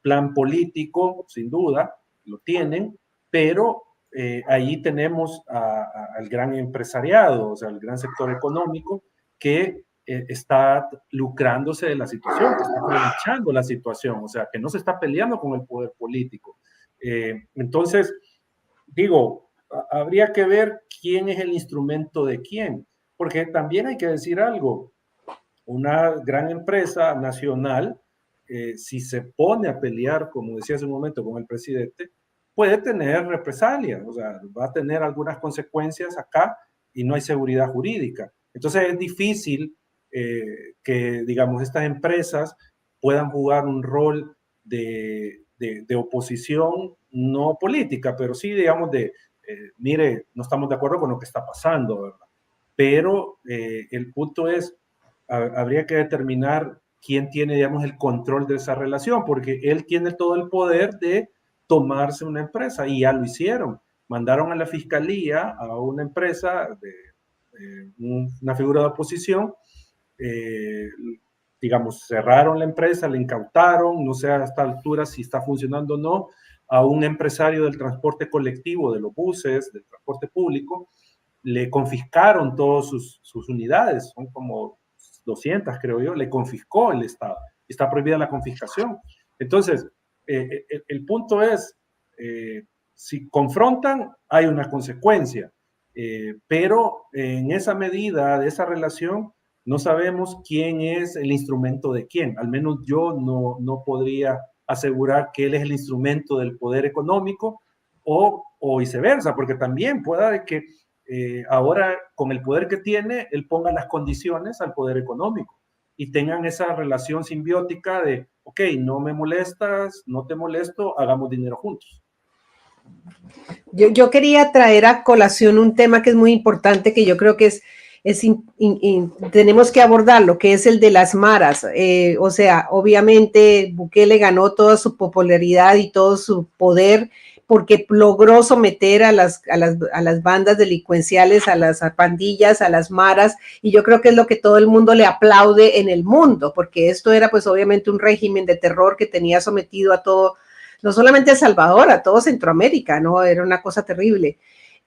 plan político, sin duda, lo tienen, pero ahí tenemos al gran empresariado, o sea, al gran sector económico que está lucrándose de la situación, que está aprovechando la situación, o sea, que no se está peleando con el poder político. Entonces, digo, habría que ver quién es el instrumento de quién, porque también hay que decir algo, una gran empresa nacional, si se pone a pelear, como decía hace un momento, con el presidente, puede tener represalias, o sea, va a tener algunas consecuencias acá y no hay seguridad jurídica. Entonces es difícil que, digamos, estas empresas puedan jugar un rol de oposición, no política, pero sí, digamos, mire, no estamos de acuerdo con lo que está pasando, ¿verdad? Pero el punto es, habría que determinar quién tiene, digamos, el control de esa relación, porque él tiene todo el poder de tomarse una empresa y ya lo hicieron. Mandaron a la fiscalía a una empresa, una figura de oposición, digamos, cerraron la empresa, le incautaron, no sé a esta altura si está funcionando o no, a un empresario del transporte colectivo, de los buses, del transporte público, le confiscaron todas sus unidades, son como 200, creo yo, le confiscó el Estado. Está prohibida la confiscación. Entonces, el punto es, si confrontan, hay una consecuencia, pero en esa medida, de esa relación, no sabemos quién es el instrumento de quién. Al menos yo no podría asegurar que él es el instrumento del poder económico o viceversa, porque también pueda que ahora con el poder que tiene, él ponga las condiciones al poder económico y tengan esa relación simbiótica de, ok, no me molestas, no te molesto, hagamos dinero juntos. Yo quería traer a colación un tema que es muy importante, que yo creo que tenemos que abordarlo, que es el de las maras. O sea, obviamente Bukele ganó toda su popularidad y todo su poder porque logró someter a las bandas delincuenciales, a las pandillas, a las maras, y yo creo que es lo que todo el mundo le aplaude en el mundo, porque esto era pues obviamente un régimen de terror que tenía sometido a todo, no solamente a El Salvador, a todo Centroamérica, ¿no? Era una cosa terrible.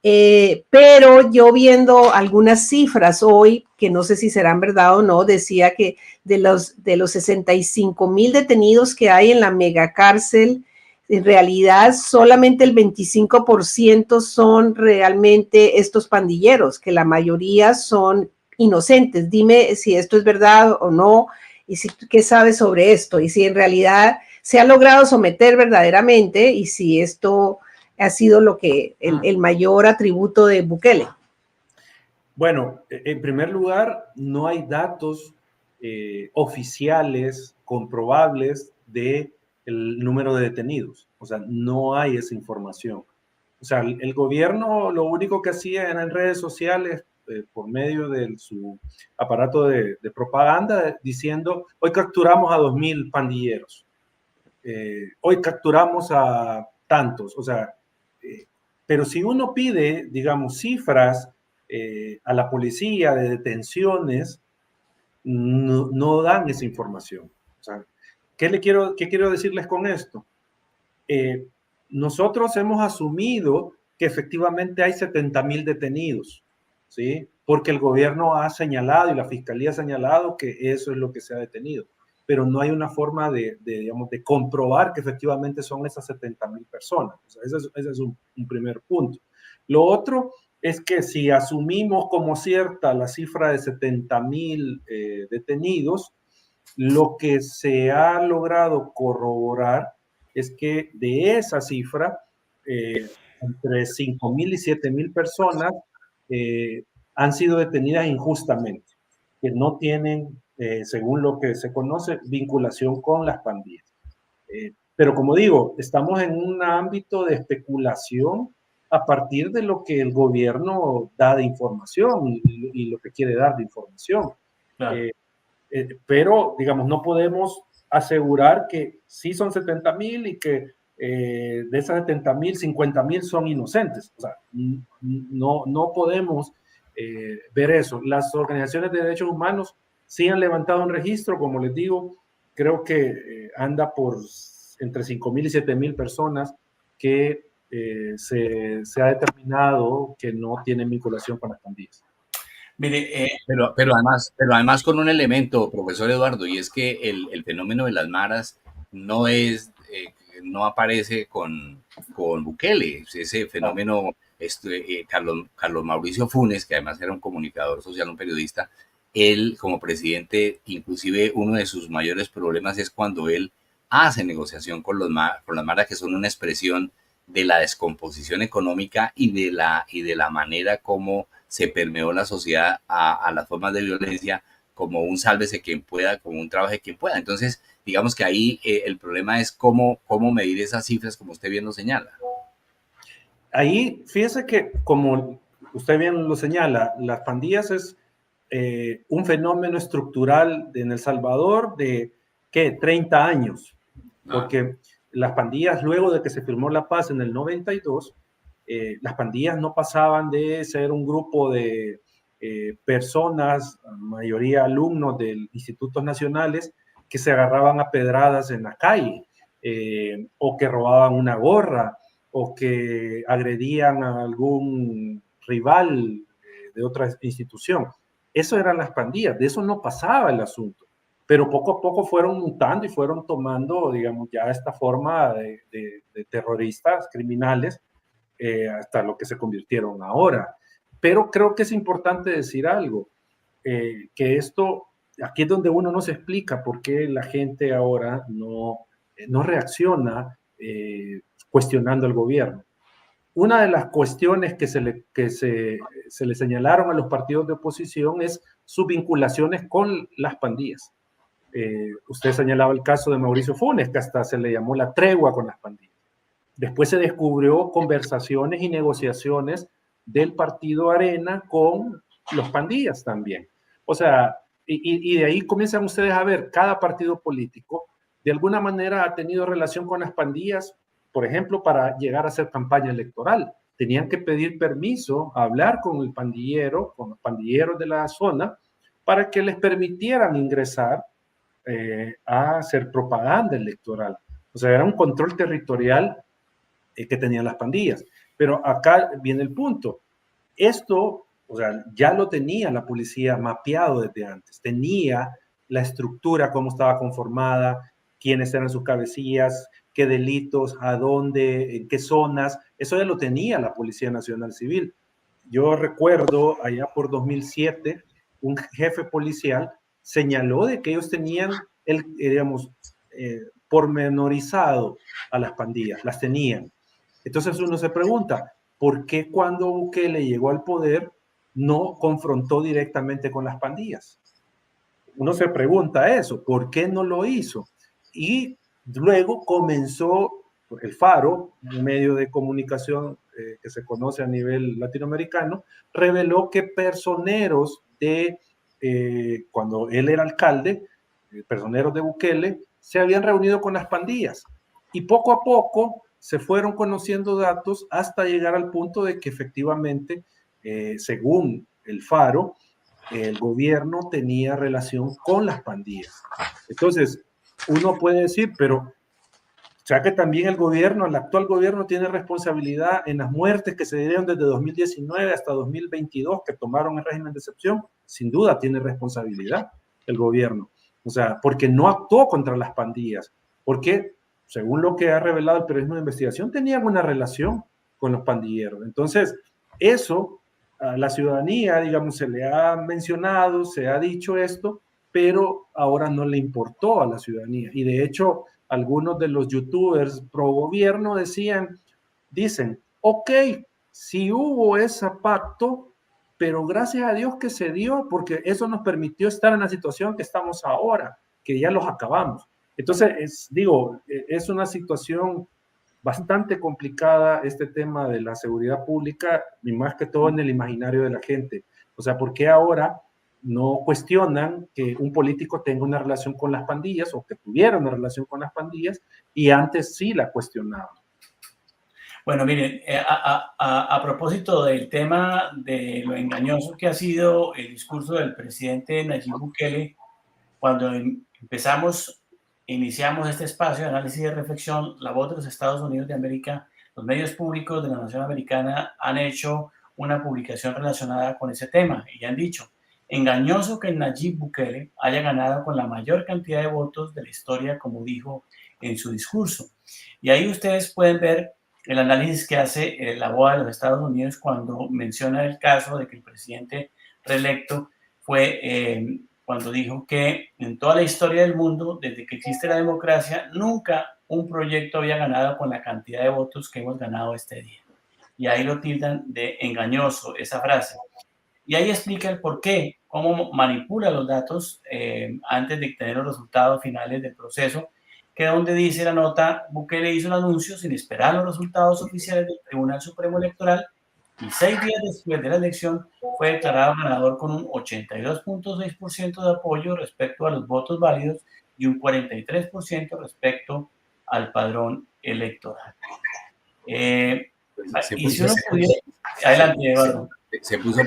Pero yo viendo algunas cifras hoy, que no sé si serán verdad o no, decía que de los 65,000 detenidos que hay en la megacárcel en realidad solamente el 25% son realmente estos pandilleros, que la mayoría son inocentes. Dime si esto es verdad o no, y si, qué sabes sobre esto, y si en realidad se ha logrado someter verdaderamente, y si esto ha sido lo que el mayor atributo de Bukele. Bueno, en primer lugar, no hay datos oficiales, comprobables del número de detenidos. O sea, no hay esa información. O sea, el gobierno lo único que hacía era en redes sociales, por medio de su aparato de propaganda, diciendo, hoy capturamos a 2.000 pandilleros. Hoy capturamos a tantos. O sea, pero si uno pide, digamos, cifras a la policía de detenciones, no dan esa información. O sea, qué quiero decirles con esto? Nosotros hemos asumido que efectivamente hay 70.000 detenidos, ¿sí? Porque el gobierno ha señalado y la fiscalía ha señalado que eso es lo que se ha detenido, pero no hay una forma digamos, de comprobar que efectivamente son esas 70.000 personas. O sea, ese es un primer punto. Lo otro es que si asumimos como cierta la cifra de 70.000 detenidos, lo que se ha logrado corroborar es que de esa cifra, entre 5.000 y 7.000 personas han sido detenidas injustamente, que no tienen, según lo que se conoce, vinculación con las pandillas. Pero como digo, estamos en un ámbito de especulación a partir de lo que el gobierno da de información y lo que quiere dar de información. Claro. Pero, digamos, no podemos asegurar que sí son 70.000 y que de esas 70.000, 50.000 son inocentes. O sea, no podemos ver eso. Las organizaciones de derechos humanos sí han levantado un registro, como les digo, creo que anda por entre 5.000 y 7.000 personas que se ha determinado que no tienen vinculación con las pandillas. Mire, Pero además con un elemento, profesor Eduardo, y es que el fenómeno de las maras no es, no aparece con Bukele. Ese fenómeno, Carlos Mauricio Funes, que además era un comunicador social, un periodista, él como presidente, inclusive uno de sus mayores problemas es cuando él hace negociación con las maras, que son una expresión de la descomposición económica y de la manera como se permeó la sociedad a las formas de violencia como un sálvese quien pueda, como un trabaje quien pueda. Entonces, digamos que ahí el problema es cómo medir esas cifras, como usted bien lo señala. Ahí, fíjese que, como usted bien lo señala, las pandillas es un fenómeno estructural en El Salvador de, ¿qué? 30 años. Porque las pandillas, luego de que se firmó la paz en el 92, las pandillas no pasaban de ser un grupo de personas, mayoría alumnos de institutos nacionales, que se agarraban a pedradas en la calle, o que robaban una gorra, o que agredían a algún rival de otra institución. Eso eran las pandillas, de eso no pasaba el asunto. Pero poco a poco fueron mutando y fueron tomando, digamos, ya esta forma de terroristas, criminales, hasta lo que se convirtieron ahora. Pero creo que es importante decir algo, que esto, aquí es donde uno no se explica por qué la gente ahora no reacciona cuestionando al gobierno. Una de las cuestiones que se le señalaron a los partidos de oposición es sus vinculaciones con las pandillas. Usted señalaba el caso de Mauricio Funes, que hasta se le llamó la tregua con las pandillas. Después se descubrió conversaciones y negociaciones del partido Arena con los pandillas también. O sea, y de ahí comienzan ustedes a ver, cada partido político de alguna manera ha tenido relación con las pandillas, por ejemplo, para llegar a hacer campaña electoral. Tenían que pedir permiso, hablar con el pandillero, con los pandilleros de la zona, para que les permitieran ingresar a hacer propaganda electoral. O sea, era un control territorial que tenían las pandillas. Pero acá viene el punto. Esto, o sea, ya lo tenía la policía mapeado desde antes. Tenía la estructura, cómo estaba conformada, quiénes eran sus cabecillas, qué delitos, a dónde, en qué zonas. Eso ya lo tenía la Policía Nacional Civil. Yo recuerdo allá por 2007, un jefe policial señaló de que ellos tenían, digamos, pormenorizado a las pandillas, las tenían. Entonces uno se pregunta, ¿por qué cuando Bukele llegó al poder no confrontó directamente con las pandillas? Uno se pregunta eso, ¿por qué no lo hizo? Y luego comenzó el Faro, un medio de comunicación que se conoce a nivel latinoamericano, reveló que personeros de, cuando él era alcalde, personeros de Bukele, se habían reunido con las pandillas. Y poco a poco se fueron conociendo datos hasta llegar al punto de que efectivamente, según el Faro, el gobierno tenía relación con las pandillas. Entonces, uno puede decir, pero o sea que también el gobierno, el actual gobierno tiene responsabilidad en las muertes que se dieron desde 2019 hasta 2022 que tomaron el régimen de excepción. Sin duda tiene responsabilidad el gobierno. O sea, porque no actuó contra las pandillas, porque según lo que ha revelado el periodismo de investigación, tenían una relación con los pandilleros. Entonces, eso a la ciudadanía, digamos, se le ha mencionado, se ha dicho esto, pero ahora no le importó a la ciudadanía. Y de hecho, algunos de los youtubers pro gobierno dicen, ok, si hubo ese pacto, pero gracias a Dios que se dio, porque eso nos permitió estar en la situación que estamos ahora, que ya los acabamos. Entonces, es una situación bastante complicada este tema de la seguridad pública, y más que todo en el imaginario de la gente. O sea, ¿por qué ahora no cuestionan que un político tenga una relación con las pandillas o que tuviera una relación con las pandillas y antes sí la cuestionaban? Bueno, miren, a propósito del tema de lo engañoso que ha sido el discurso del presidente Nayib Bukele, cuando iniciamos este espacio de análisis y de reflexión, La Voz de los Estados Unidos de América, los medios públicos de la nación americana han hecho una publicación relacionada con ese tema y han dicho, engañoso que Nayib Bukele haya ganado con la mayor cantidad de votos de la historia, como dijo en su discurso. Y ahí ustedes pueden ver el análisis que hace la voz de los Estados Unidos cuando menciona el caso de que el presidente reelecto fue cuando dijo que en toda la historia del mundo, desde que existe la democracia, nunca un proyecto había ganado con la cantidad de votos que hemos ganado este día. Y ahí lo tildan de engañoso esa frase. Y ahí explica el por qué, cómo manipula los datos antes de tener los resultados finales del proceso, que donde dice la nota, Bukele hizo un anuncio sin esperar los resultados oficiales del Tribunal Supremo Electoral y 6 días después de la elección fue declarado ganador con un 82.6% de apoyo respecto a los votos válidos y un 43% respecto al padrón electoral. Y si uno pudiera... Adelante, Eduardo. Se puso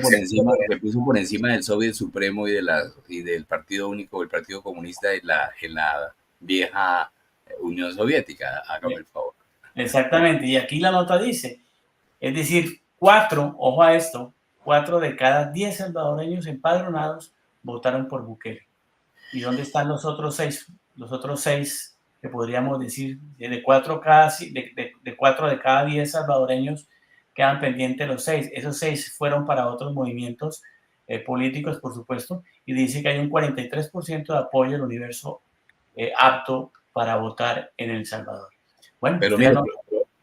por encima del Soviet Supremo y del Partido Único, el Partido Comunista en la vieja Unión Soviética. Hágame el favor. Exactamente, y aquí la nota dice, es decir, 4, ojo a esto, 4 de cada 10 salvadoreños empadronados votaron por Bukele. ¿Y dónde están los otros 6? Los otros 6 que podríamos decir, de 4 de cada 10 salvadoreños quedan pendientes los 6. Esos 6 fueron para otros movimientos políticos, por supuesto, y dice que hay un 43% de apoyo al universo apto para votar en El Salvador. Bueno,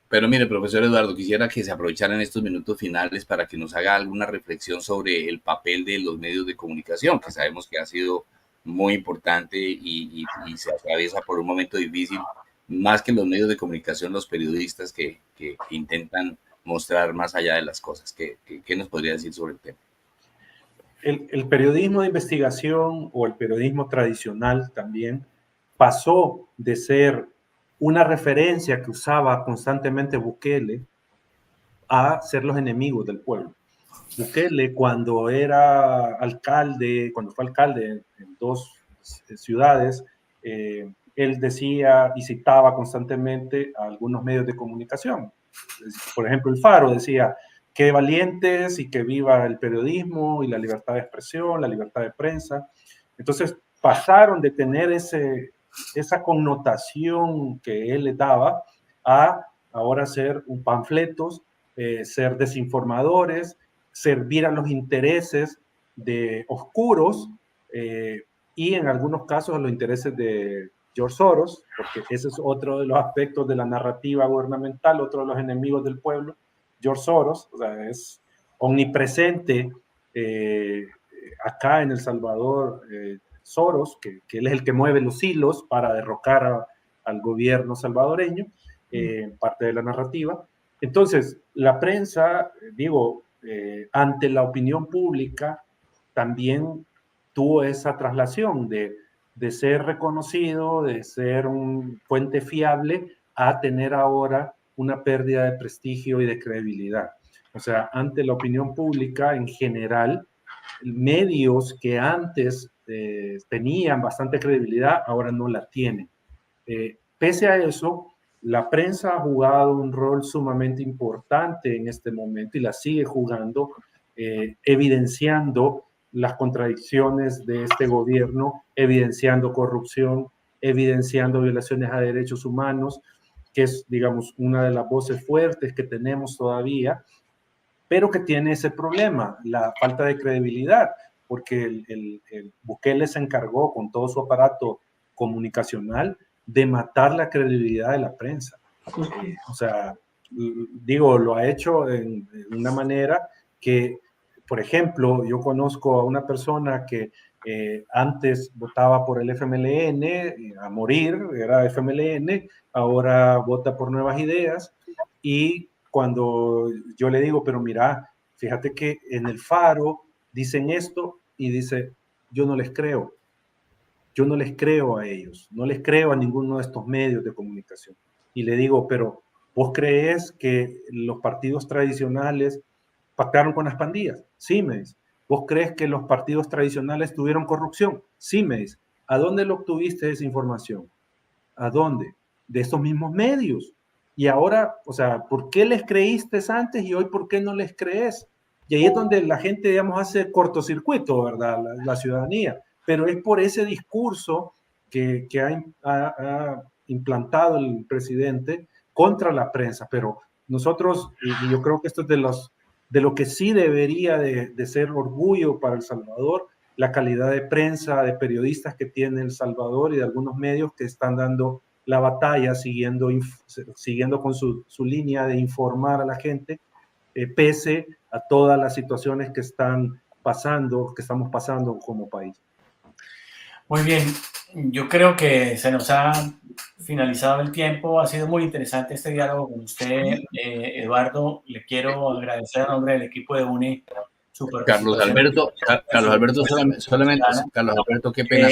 pero mire, profesor Eduardo, quisiera que se aprovecharan estos minutos finales para que nos haga alguna reflexión sobre el papel de los medios de comunicación, que sabemos que ha sido muy importante y se atraviesa por un momento difícil, más que los medios de comunicación, los periodistas que intentan mostrar más allá de las cosas. ¿Qué nos podría decir sobre el tema? El periodismo de investigación o el periodismo tradicional también pasó de ser una referencia que usaba constantemente Bukele a ser los enemigos del pueblo. Bukele, cuando fue alcalde en 2 ciudades, él decía y citaba constantemente a algunos medios de comunicación. Por ejemplo, el Faro decía, qué valientes y que viva el periodismo y la libertad de expresión, la libertad de prensa. Entonces, pasaron de tener esa connotación que él le daba a ahora ser un panfletos, ser desinformadores, servir a los intereses de oscuros y en algunos casos a los intereses de George Soros, porque ese es otro de los aspectos de la narrativa gubernamental, otro de los enemigos del pueblo. George Soros, o sea, es omnipresente acá en El Salvador, Soros, que él es el que mueve los hilos para derrocar al gobierno salvadoreño, parte de la narrativa. Entonces, la prensa, digo, ante la opinión pública, también tuvo esa traslación de ser reconocido, de ser un fuente fiable, a tener ahora una pérdida de prestigio y de credibilidad. O sea, ante la opinión pública en general, medios que antes tenían bastante credibilidad, ahora no la tienen. Pese a eso, la prensa ha jugado un rol sumamente importante en este momento y la sigue jugando, evidenciando las contradicciones de este gobierno, evidenciando corrupción, evidenciando violaciones a derechos humanos, que es, digamos, una de las voces fuertes que tenemos todavía, pero que tiene ese problema, la falta de credibilidad, porque el Bukele se encargó con todo su aparato comunicacional de matar la credibilidad de la prensa. O sea, digo, lo ha hecho de una manera que, por ejemplo, yo conozco a una persona que antes votaba por el FMLN, a morir, era FMLN, ahora vota por Nuevas Ideas, y cuando yo le digo, pero mira, fíjate que en el Faro dicen esto, y dice, yo no les creo. Yo no les creo a ellos, no les creo a ninguno de estos medios de comunicación. Y le digo, pero ¿vos crees que los partidos tradicionales pactaron con las pandillas? Sí, me dice. ¿Vos crees que los partidos tradicionales tuvieron corrupción? Sí, me dice. ¿A dónde lo obtuviste esa información? ¿A dónde? De estos mismos medios. Y ahora, o sea, ¿por qué les creíste antes y hoy por qué no les crees? Y ahí es donde la gente, digamos, hace cortocircuito, ¿verdad? La ciudadanía. Pero es por ese discurso que ha implantado el presidente contra la prensa. Pero nosotros, y yo creo que esto es de lo que sí debería de ser orgullo para El Salvador, la calidad de prensa, de periodistas que tiene El Salvador y de algunos medios que están dando la batalla, siguiendo con su línea de informar a la gente, pese a todas las situaciones que estamos pasando como país. Muy bien, yo creo que se nos ha finalizado el tiempo. Ha sido muy interesante este diálogo con usted, Eduardo. Le quiero agradecer a nombre del equipo de UNE su Carlos participación. Alberto, Carlos Alberto, qué pena,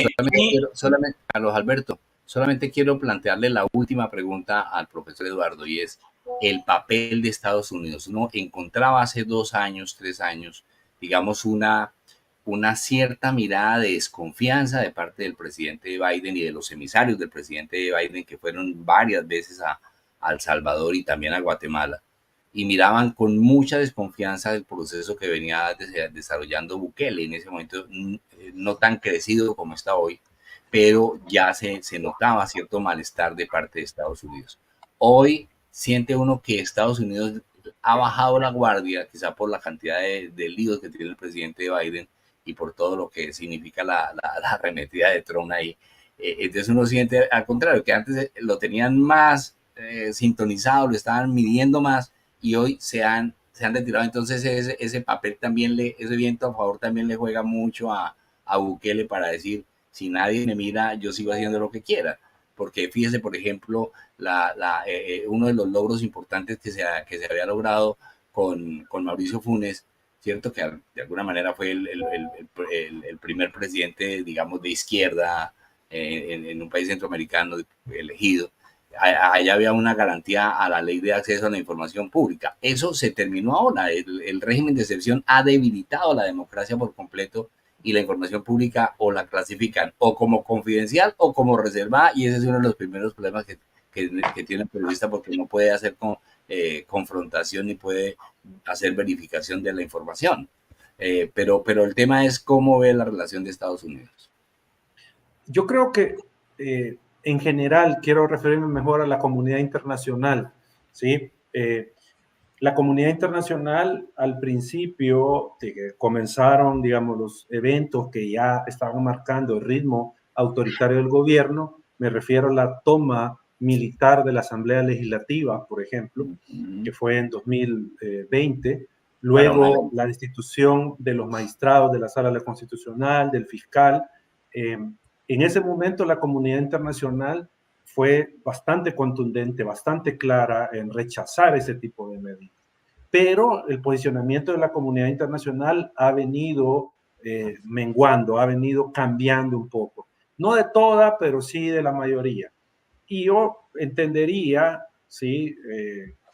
Carlos Alberto, solamente quiero plantearle la última pregunta al profesor Eduardo, y es el papel de Estados Unidos. Uno encontraba hace 2 años, 3 años, digamos, una cierta mirada de desconfianza de parte del presidente Biden y de los emisarios del presidente Biden, que fueron varias veces a El Salvador y también a Guatemala, y miraban con mucha desconfianza el proceso que venía desarrollando Bukele en ese momento, no tan crecido como está hoy, pero ya se notaba cierto malestar de parte de Estados Unidos. Hoy siente uno que Estados Unidos ha bajado la guardia, quizá por la cantidad de líos que tiene el presidente Biden y por todo lo que significa la arremetida de Trump ahí. Entonces uno siente al contrario, que antes lo tenían más sintonizado, lo estaban midiendo más, y hoy se han retirado. Entonces ese papel también, ese viento a favor también le juega mucho a Bukele para decir, si nadie me mira, yo sigo haciendo lo que quiera. Porque fíjese, por ejemplo, uno de los logros importantes que se había logrado con Mauricio Funes, ¿cierto? Que de alguna manera fue el primer presidente, digamos, de izquierda en un país centroamericano elegido. Allá había una garantía a la ley de acceso a la información pública. Eso se terminó ahora. El régimen de excepción ha debilitado la democracia por completo, y la información pública o la clasifican o como confidencial o como reservada, y ese es uno de los primeros problemas que tiene el periodista, porque no puede hacer confrontación ni puede hacer verificación de la información. Pero el tema es cómo ve la relación de Estados Unidos. Yo creo que en general quiero referirme mejor a la comunidad internacional, ¿sí? La comunidad internacional, al principio de que comenzaron, digamos, los eventos que ya estaban marcando el ritmo autoritario del gobierno, me refiero a la toma militar de la Asamblea Legislativa, por ejemplo, que fue en 2020, luego la destitución de los magistrados de la Sala Constitucional, del fiscal. En ese momento la comunidad internacional fue bastante contundente, bastante clara en rechazar ese tipo de medidas. Pero el posicionamiento de la comunidad internacional ha venido menguando, ha venido cambiando un poco. No de toda, pero sí de la mayoría. Y yo entendería, ¿sí?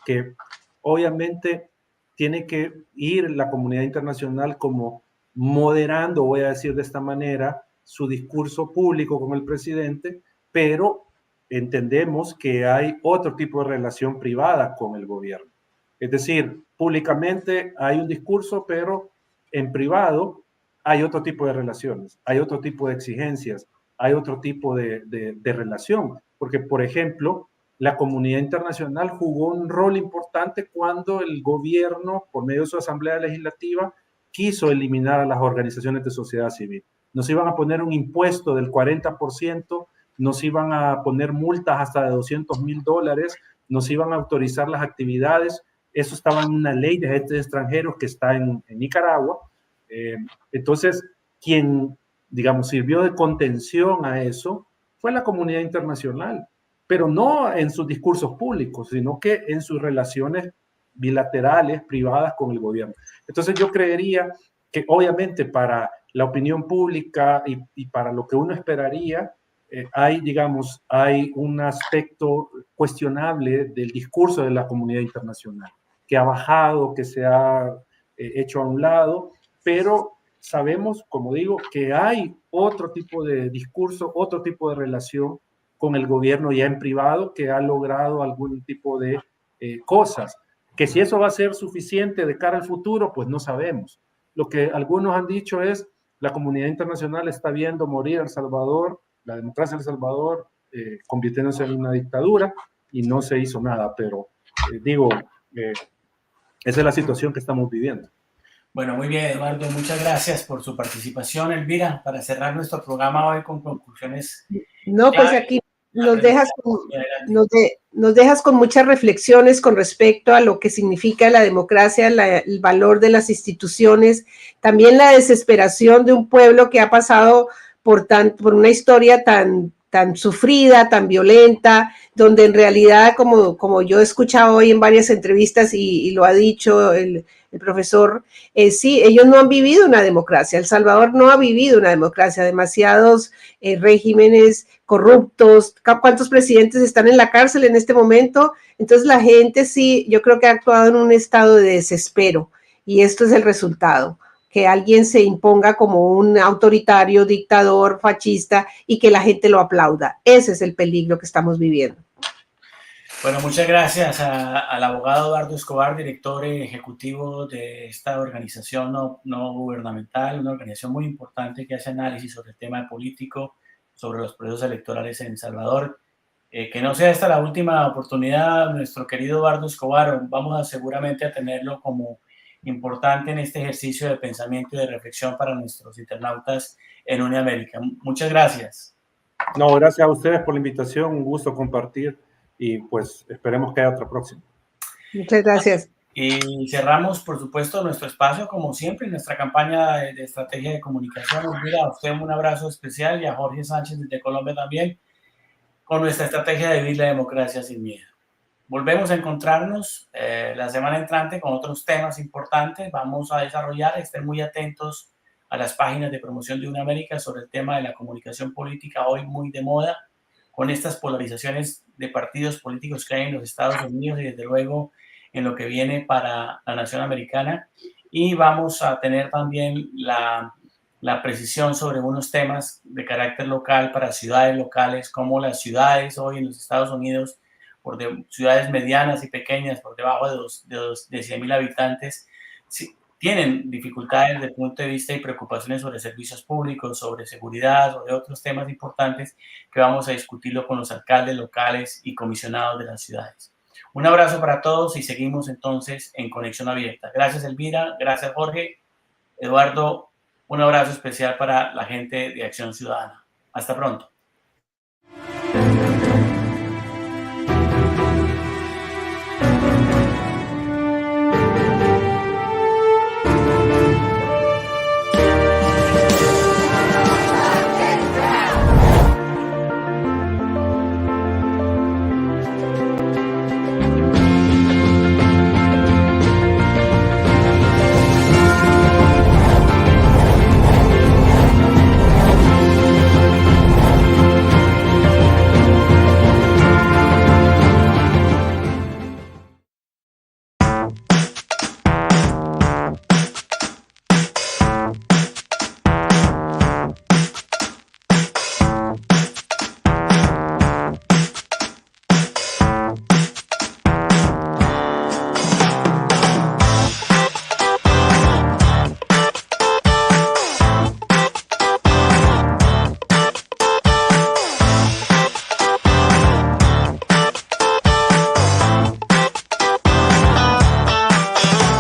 Que obviamente tiene que ir la comunidad internacional como moderando, voy a decir de esta manera, su discurso público con el presidente, pero entendemos que hay otro tipo de relación privada con el gobierno. Es decir, públicamente hay un discurso, pero en privado hay otro tipo de relaciones, hay otro tipo de exigencias, hay otro tipo de relación. Porque, por ejemplo, la comunidad internacional jugó un rol importante cuando el gobierno, por medio de su asamblea legislativa, quiso eliminar a las organizaciones de sociedad civil. Nos iban a poner un impuesto del 40%, nos iban a poner multas hasta de $200,000, nos iban a autorizar las actividades. Eso estaba en una ley de agentes extranjeros que está en Nicaragua. Entonces, quien, digamos, sirvió de contención a eso fue la comunidad internacional, pero no en sus discursos públicos, sino que en sus relaciones bilaterales, privadas con el gobierno. Entonces yo creería que obviamente para la opinión pública y para lo que uno esperaría, hay un aspecto cuestionable del discurso de la comunidad internacional, que ha bajado, que se ha hecho a un lado, pero sabemos, como digo, que hay otro tipo de discurso, otro tipo de relación con el gobierno ya en privado que ha logrado algún tipo de cosas. Que si eso va a ser suficiente de cara al futuro, pues no sabemos. Lo que algunos han dicho es, la comunidad internacional está viendo morir a El Salvador, la democracia de El Salvador, convirtiéndose en una dictadura, y no se hizo nada, pero esa es la situación que estamos viviendo. Bueno, muy bien, Eduardo, muchas gracias por su participación. Elvira, para cerrar nuestro programa hoy con conclusiones. No, pues aquí nos dejas con muchas reflexiones con respecto a lo que significa la democracia, el valor de las instituciones, también la desesperación de un pueblo que ha pasado por una historia tan sufrida, tan violenta, donde en realidad, como yo he escuchado hoy en varias entrevistas y lo ha dicho el profesor, sí, ellos no han vivido una democracia. El Salvador no ha vivido una democracia. Demasiados regímenes corruptos. ¿Cuántos presidentes están en la cárcel en este momento? Entonces la gente sí, yo creo que ha actuado en un estado de desespero, y esto es el resultado, que alguien se imponga como un autoritario, dictador, fascista, y que la gente lo aplauda. Ese es el peligro que estamos viviendo. Bueno, muchas gracias al abogado Eduardo Escobar, director ejecutivo de esta organización no gubernamental, una organización muy importante que hace análisis sobre el tema político, sobre los procesos electorales en El Salvador. Que no sea esta la última oportunidad, nuestro querido Eduardo Escobar, vamos seguramente a tenerlo como importante en este ejercicio de pensamiento y de reflexión para nuestros internautas en Uniamérica. Muchas gracias. No, gracias a ustedes por la invitación, un gusto compartir, y pues esperemos que haya otra próxima. Muchas gracias. Y cerramos, por supuesto, nuestro espacio, como siempre, en nuestra campaña de estrategia de comunicación. Mira, a usted un abrazo especial, y a Jorge Sánchez desde Colombia también, con nuestra estrategia de vivir la democracia sin miedo. Volvemos a encontrarnos la semana entrante con otros temas importantes. Vamos a desarrollar, estén muy atentos a las páginas de promoción de Uniamérica sobre el tema de la comunicación política, hoy muy de moda, con estas polarizaciones de partidos políticos que hay en los Estados Unidos y desde luego en lo que viene para la nación americana. Y vamos a tener también la precisión sobre unos temas de carácter local para ciudades locales, como las ciudades hoy en los Estados Unidos, ciudades medianas y pequeñas, por debajo de 100,000 habitantes, tienen dificultades desde el punto de vista y preocupaciones sobre servicios públicos, sobre seguridad, sobre otros temas importantes que vamos a discutirlo con los alcaldes locales y comisionados de las ciudades. Un abrazo para todos y seguimos entonces en Conexión Abierta. Gracias, Elvira. Gracias, Jorge. Eduardo, un abrazo especial para la gente de Acción Ciudadana. Hasta pronto.